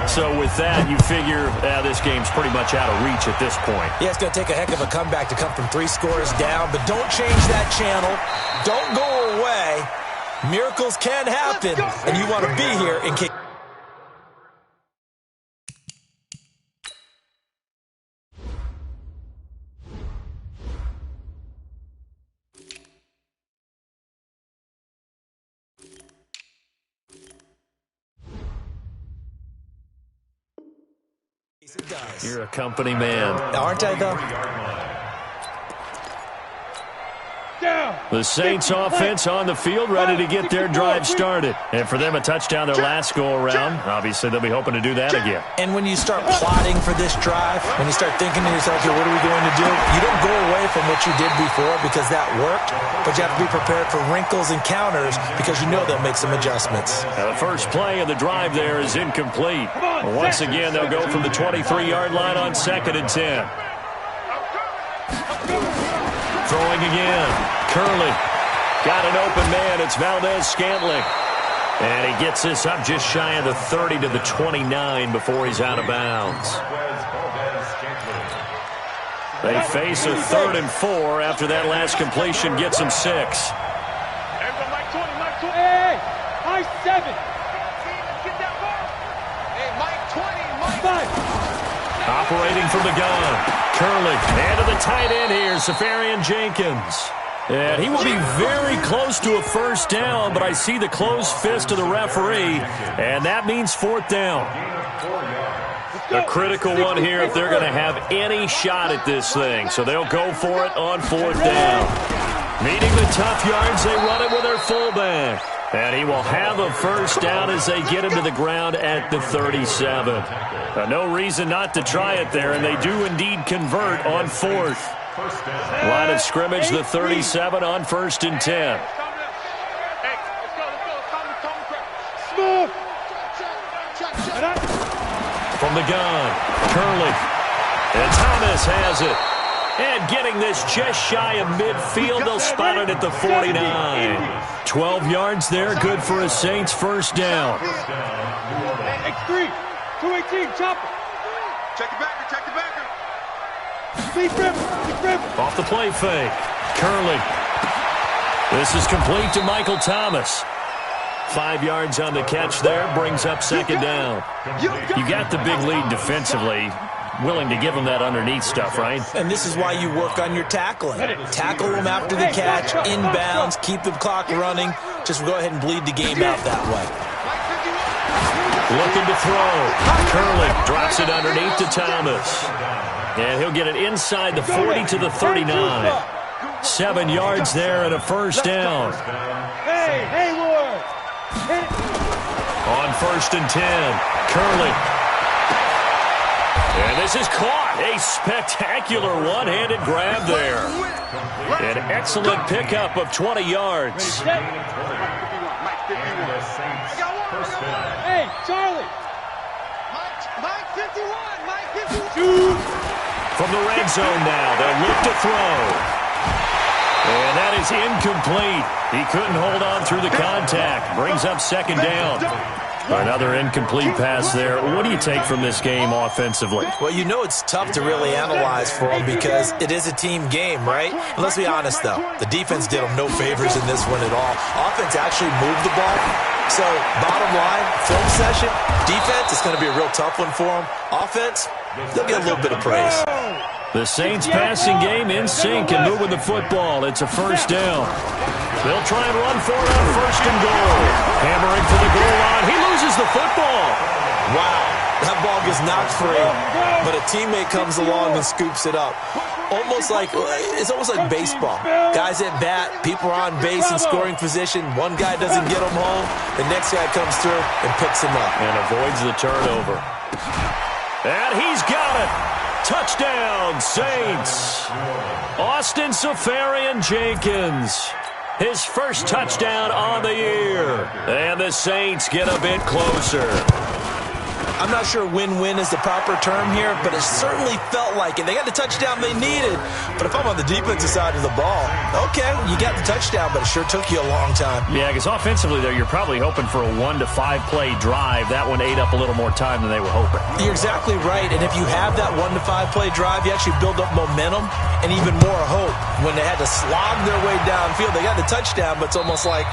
So with that, you figure this game's pretty much out of reach at this point. Yeah, it's going to take a heck of a comeback to come from 3 scores down, but don't change that channel. Don't go away. Miracles can happen, and you want to be here in case. It does. You're a company man. Aren't I, though? The Saints offense on the field, ready to get their drive started. And for them, a touchdown their last go-around. Obviously, they'll be hoping to do that again. And when you start plotting for this drive, when you start thinking to yourself, okay, what are we going to do? You don't go away from what you did before because that worked, but you have to be prepared for wrinkles and counters because you know they'll make some adjustments. Now, the first play of the drive there is incomplete. Once again, they'll go from the 23-yard line on 2nd and 10. Throwing again. Curley. Got an open man. It's Valdez-Scantling. And he gets this up just shy of the 30 to the 29 before he's out of bounds. They face a 3rd and 4 after that last completion gets him 6. Hey, Mike 7. Hey, Mike 20, Mike 5. Operating from the gun. Curley. And to the tight end here, Safarian Jenkins. And he will be very close to a first down, but I see the closed fist of the referee, and that means 4th down. A critical one here if they're going to have any shot at this thing. So they'll go for it on 4th down. Meeting the tough yards, they run it with their fullback. And he will have a first down as they get him to the ground at the 37. No reason not to try it there, and they do indeed convert on 4th. Line of scrimmage, the 37 on 1st and 10. From the gun, Curley. And Thomas has it. And getting this just shy of midfield, they'll spot it at the 49. 12 yards there, good for a Saints first down. X3, 218, chopper. Check the backer, check the backer. Off the play fake. Curley. This is complete to Michael Thomas. 5 yards on the catch there. Brings up 2nd down. You got the big lead defensively. Willing to give them that underneath stuff, right? And this is why you work on your tackling. Tackle them after the catch, inbounds, keep the clock running. Just go ahead and bleed the game out that way. Looking to throw. Curley drops it underneath to Thomas. And he'll get it inside the 40 to the 39. 7 yards there and a first down. Hey, Hayward. On 1st and 10, Curley. And this is caught. A spectacular one-handed grab there. An excellent pickup of 20 yards. Hey, Charlie. Mike 51. Mike 52. From the red zone now, they'll look to throw. And that is incomplete. He couldn't hold on through the contact. Brings up 2nd down. Another incomplete pass there. What do you take from this game offensively? Well, you know it's tough to really analyze for them because it is a team game, right? And let's be honest, though. The defense did them no favors in this one at all. Offense actually moved the ball. So, bottom line, film session, defense, it's going to be a real tough one for them. Offense, they'll get a little bit of praise. The Saints passing game in sync and moving the football. It's a first down. They'll try and run for it on first and goal. Hammering for the goal line. He loses the football. Wow, that ball gets knocked free, but a teammate comes along and scoops it up. It's almost like baseball. Guys at bat, people are on base in scoring position. One guy doesn't get him home. The next guy comes through and picks him up. And avoids the turnover. And he's got it. Touchdown, Saints. Austin Seferian-Jenkins. His first touchdown on the year. And the Saints get a bit closer. I'm not sure win-win is the proper term here, but it certainly felt like it. They got the touchdown they needed. But if I'm on the defensive side of the ball, okay, you got the touchdown, but it sure took you a long time. Yeah, because offensively, though, you're probably hoping for a 1 to 5 play drive. That one ate up a little more time than they were hoping. You're exactly right. And if you have that 1 to 5 play drive, you actually build up momentum and even more hope. When they had to slog their way downfield, they got the touchdown, but it's almost like,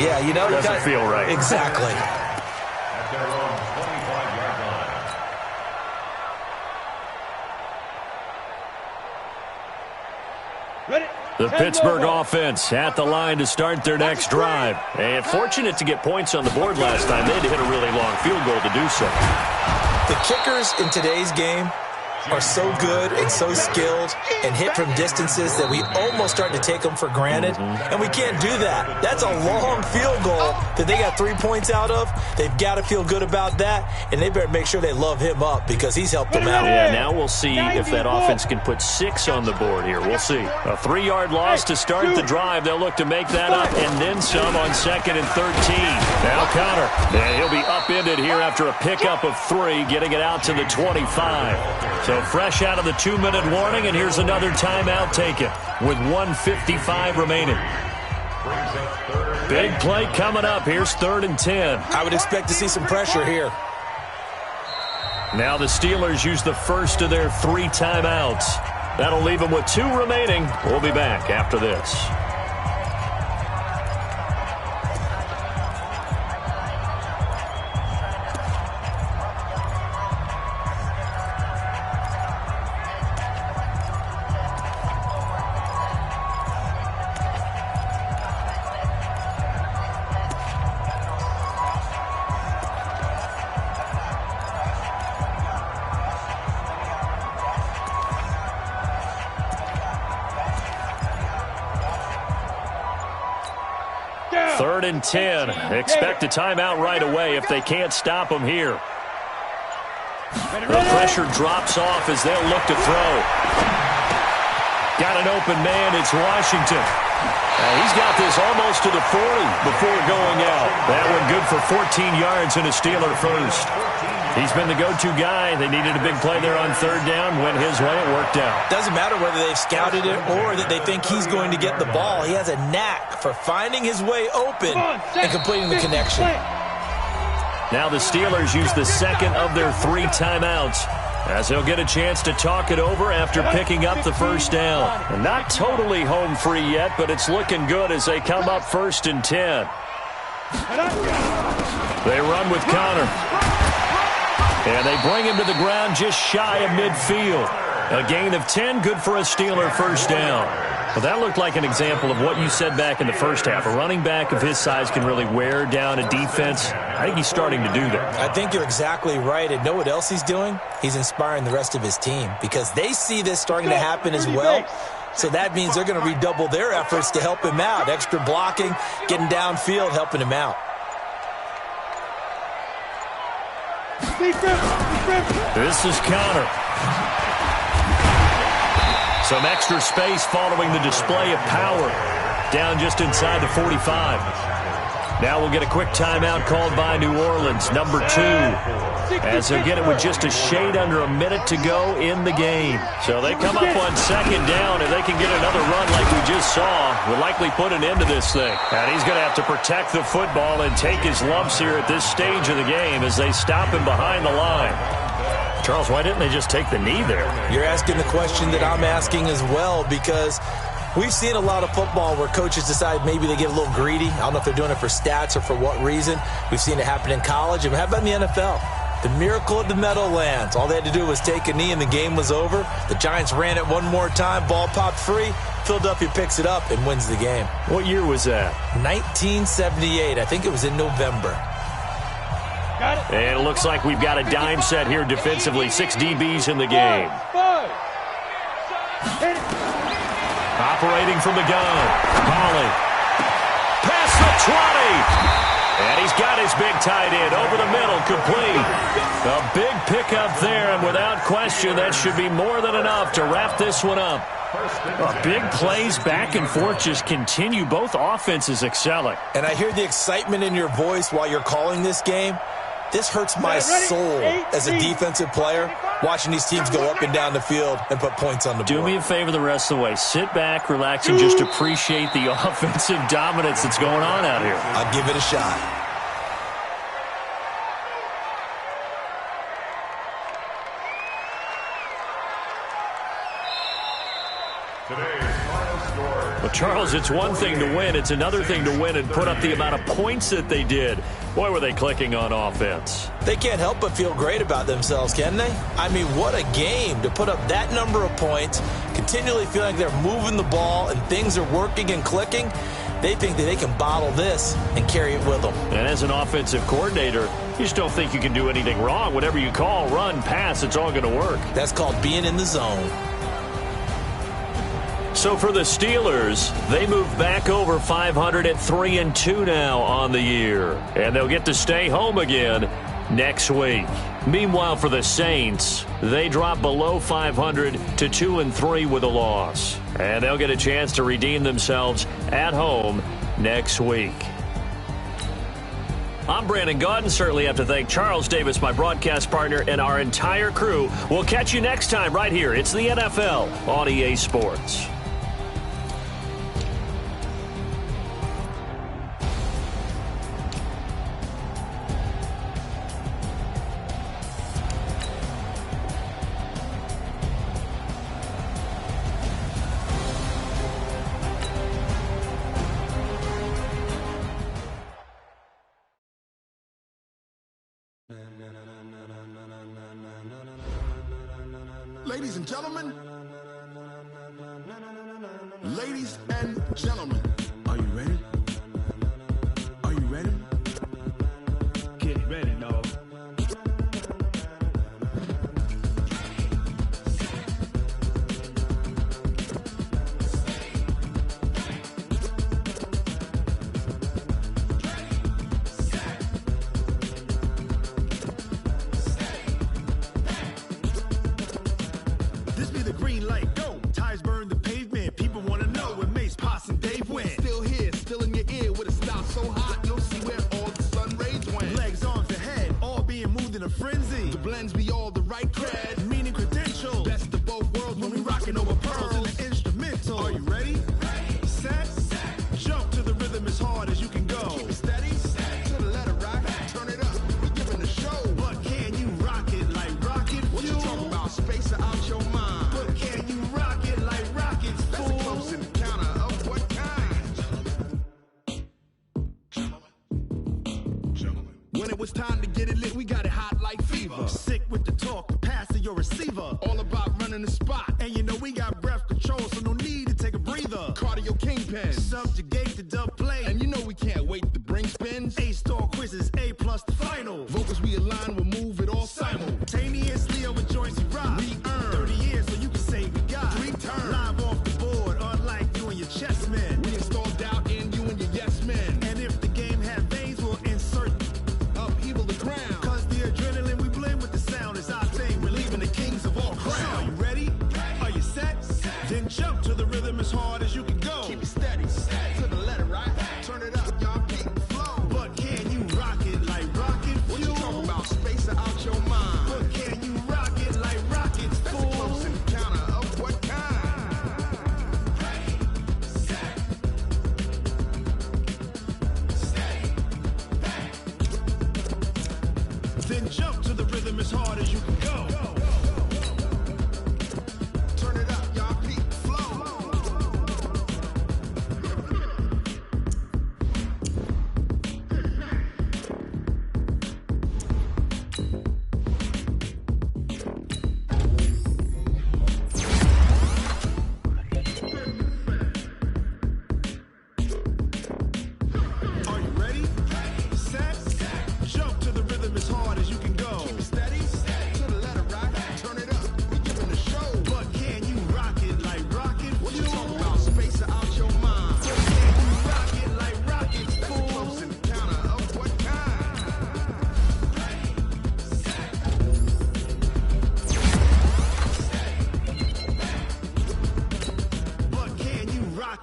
yeah, you know, doesn't feel right. Exactly. At their own 25-yard line. Ready? The Pittsburgh offense at the line to start their next drive. And fortunate to get points on the board last time. They had to hit a really long field goal to do so. The kickers in today's game are so good and so skilled and hit from distances that we almost start to take them for granted, and we can't do that. That's a long field goal that they got 3 points out of. They've got to feel good about that, and they better make sure they love him up because he's helped them out. Yeah, now we'll see if that offense can put 6 on the board here. We'll see. A 3-yard loss to start the drive. They'll look to make that up and then some on 2nd and 13. Now Connor. And he'll be upended here after a pickup of 3, getting it out to the 25. So fresh out of the 2-minute warning, and here's another timeout taken with 1:55 remaining. Big play coming up. Here's 3rd and 10. I would expect to see some pressure here. Now the Steelers use the first of their 3 timeouts. That'll leave them with 2 remaining. We'll be back after this. Third and 10. Expect a timeout right away if they can't stop them here. The pressure drops off as they'll look to throw. Got an open man. It's Washington. He's got this almost to the 40 before going out. That one good for 14 yards and a Steeler first. He's been the go-to guy. They needed a big play there on 3rd down. Went his way. It worked out. Doesn't matter whether they've scouted it or that they think he's going to get the ball. He has a knack for finding his way open and completing the connection. Now the Steelers use the 2nd of their 3 timeouts as they'll get a chance to talk it over after picking up the first down. And not totally home free yet, but it's looking good as they come up 1st and 10. They run with Connor. And they bring him to the ground just shy of midfield. A gain of 10, good for a Steeler first down. Well, that looked like an example of what you said back in the first half. A running back of his size can really wear down a defense. I think he's starting to do that. I think you're exactly right. And know what else he's doing? He's inspiring the rest of his team because they see this starting to happen as well. So that means they're going to redouble their efforts to help him out. Extra blocking, getting downfield, helping him out. This is Connor. Some extra space following the display of power. Down just inside the 45. Now we'll get a quick timeout called by New Orleans, number 2. As they'll get it with just a shade under a minute to go in the game. So they come up on 2nd down, and they can get another run like we just saw. Will likely put an end to this thing. And he's going to have to protect the football and take his lumps here at this stage of the game as they stop him behind the line. Charles, why didn't they just take the knee there? You're asking the question that I'm asking as well, because we've seen a lot of football where coaches decide maybe they get a little greedy. I don't know if they're doing it for stats or for what reason. We've seen it happen in college. And how about in the NFL? The miracle of the Meadowlands. All they had to do was take a knee and the game was over. The Giants ran it one more time. Ball popped free. Philadelphia picks it up and wins the game. What year was that? 1978. I think it was in November. Got it. And it looks like we've got a dime set here defensively. 6 DBs in the game. Five. Hit it. Operating from the gun. Holly. Past the 20. And he's got his big tight end over the middle, complete. A big pickup there, and without question, that should be more than enough to wrap this one up. Big plays back and forth just continue. Both offenses excelling. And I hear the excitement in your voice while you're calling this game. This hurts my soul as a defensive player, watching these teams go up and down the field and put points on the board. Do me a favor the rest of the way. Sit back, relax, and just appreciate the offensive dominance that's going on out here. I'll give it a shot. Well, Charles, it's one thing to win. It's another thing to win and put up the amount of points that they did. Boy, were they clicking on offense. They can't help but feel great about themselves, can they? I mean, what a game to put up that number of points, continually feeling like they're moving the ball and things are working and clicking. They think that they can bottle this and carry it with them. And as an offensive coordinator, you just don't think you can do anything wrong. Whatever you call, run, pass, it's all going to work. That's called being in the zone. So for the Steelers, they move back over 500 at 3-2 now on the year. And they'll get to stay home again next week. Meanwhile, for the Saints, they drop below 500 to 2-3 with a loss. And they'll get a chance to redeem themselves at home next week. I'm Brandon Gaudin. Certainly have to thank Charles Davis, my broadcast partner, and our entire crew. We'll catch you next time right here. It's the NFL on EA Sports. Ladies and gentlemen, ladies and gentlemen, are you ready? Are you ready? Get ready, dog. This be the green light, go. Tires burn the pavement. People want to know where Mace, Potts, and Dave went. Still here, still in your ear with a style so hot. You'll see where all the sun rays went. Legs, arms, and head, all being moved in a frenzy. The blends be all the right cred, meaning credentials. Best of both worlds when we rocking over pearls and the instrumental. Are you ready? Set. Jump to the rhythm as hard as you can go. Keep it steady. To the letter right. Turn it up. We giving the show. But can you rock it like rocket fuel? What you talking about? Space out your mind. But can you rock it like rockets, fool? That's a close encounter of what kind? Gentlemen. When it was time to get it lit, we got it hot like fever. Sick with the talk, the pass to your receiver. All about running the spot. And you know we got breath control, so no need to take a breather. Cardio kingpin. Subjugate the dub play. And you know we can't wait to bring spins. A-star quizzes, A+ the final. Vocals we align, we'll move it all simultaneously over joints we rock. We earn 30 years, so you can say we got 3 turns. Live off the board, unlike you and your chess men. We install doubt in you and your yes men. And if the game had veins, we'll insert upheaval the ground. Cause the adrenaline we blend with the sound is our thing. We're leaving the kings of all crowns. So are you ready? Are you set? Then jump to the rhythm as hard as you can go. Keep it steady. To the letter right. Turn it up, y'all. Keep the flow. But can you rock it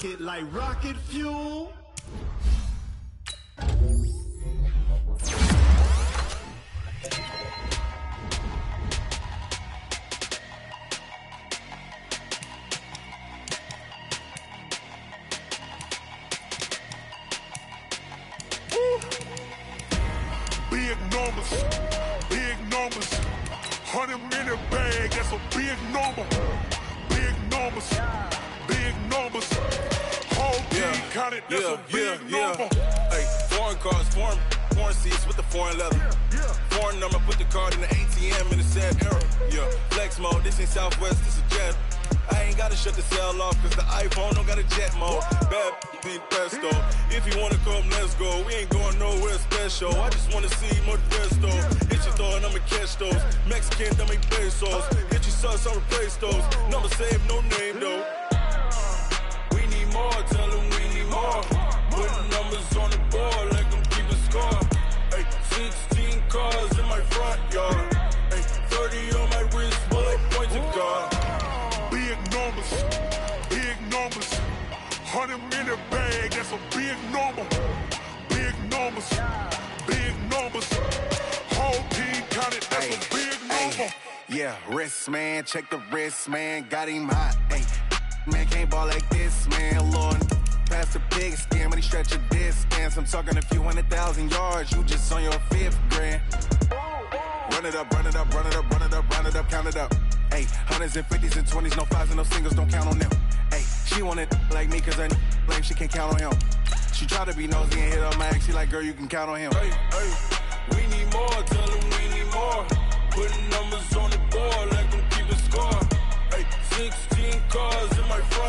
pocket like rocket fuel. Big numbers, big numbers. 100-minute bag, that's a big number. Big numbers, big numbers. Whole team counted, that's a big number. Hey, foreign cars, foreign seats with the foreign leather. Foreign number, put the card in the ATM in the sad era. Yeah, flex mode, this ain't Southwest, this is jet. I ain't gotta shut the cell off, cause the iPhone don't got a jet mode. Bad beat presto. If you wanna come, let's go. We ain't going nowhere special. I just wanna see more presto. Hit your throw and I'ma catch those. Mexican, dummy pesos. Hit your sus, I'll replace those. Number save, no name though. We need more, tell them we need more. Putting numbers on the board like I'm keeping score. Hey, 16 cars in my front yard. Hey, 30 on my wrist, bullet pointed guard. Big numbers, big numbers. 100-minute bag, that's a big number. Big numbers, big numbers. Whole team counted, that's a big number. Yeah, wrist man, check the wrist man, got him hot. Ay, man can't ball like this, man. Lord, past the pig skin, when he stretch a distance. I'm talking a few 100,000 yards, you just on your 5th grand. Run it up, run it up, run it up, run it up, run it up, count it up. Ay, 100s and 50s and 20s, no 5s and no singles, don't count on them. Ay, she want it like me, cause her lame, she can't count on him. She try to be nosy and hit up my ex, she like, girl, you can count on him. Hey, we need more, tell them we need more. Putting numbers on the board like I'm keeping score. Hey, 16 cars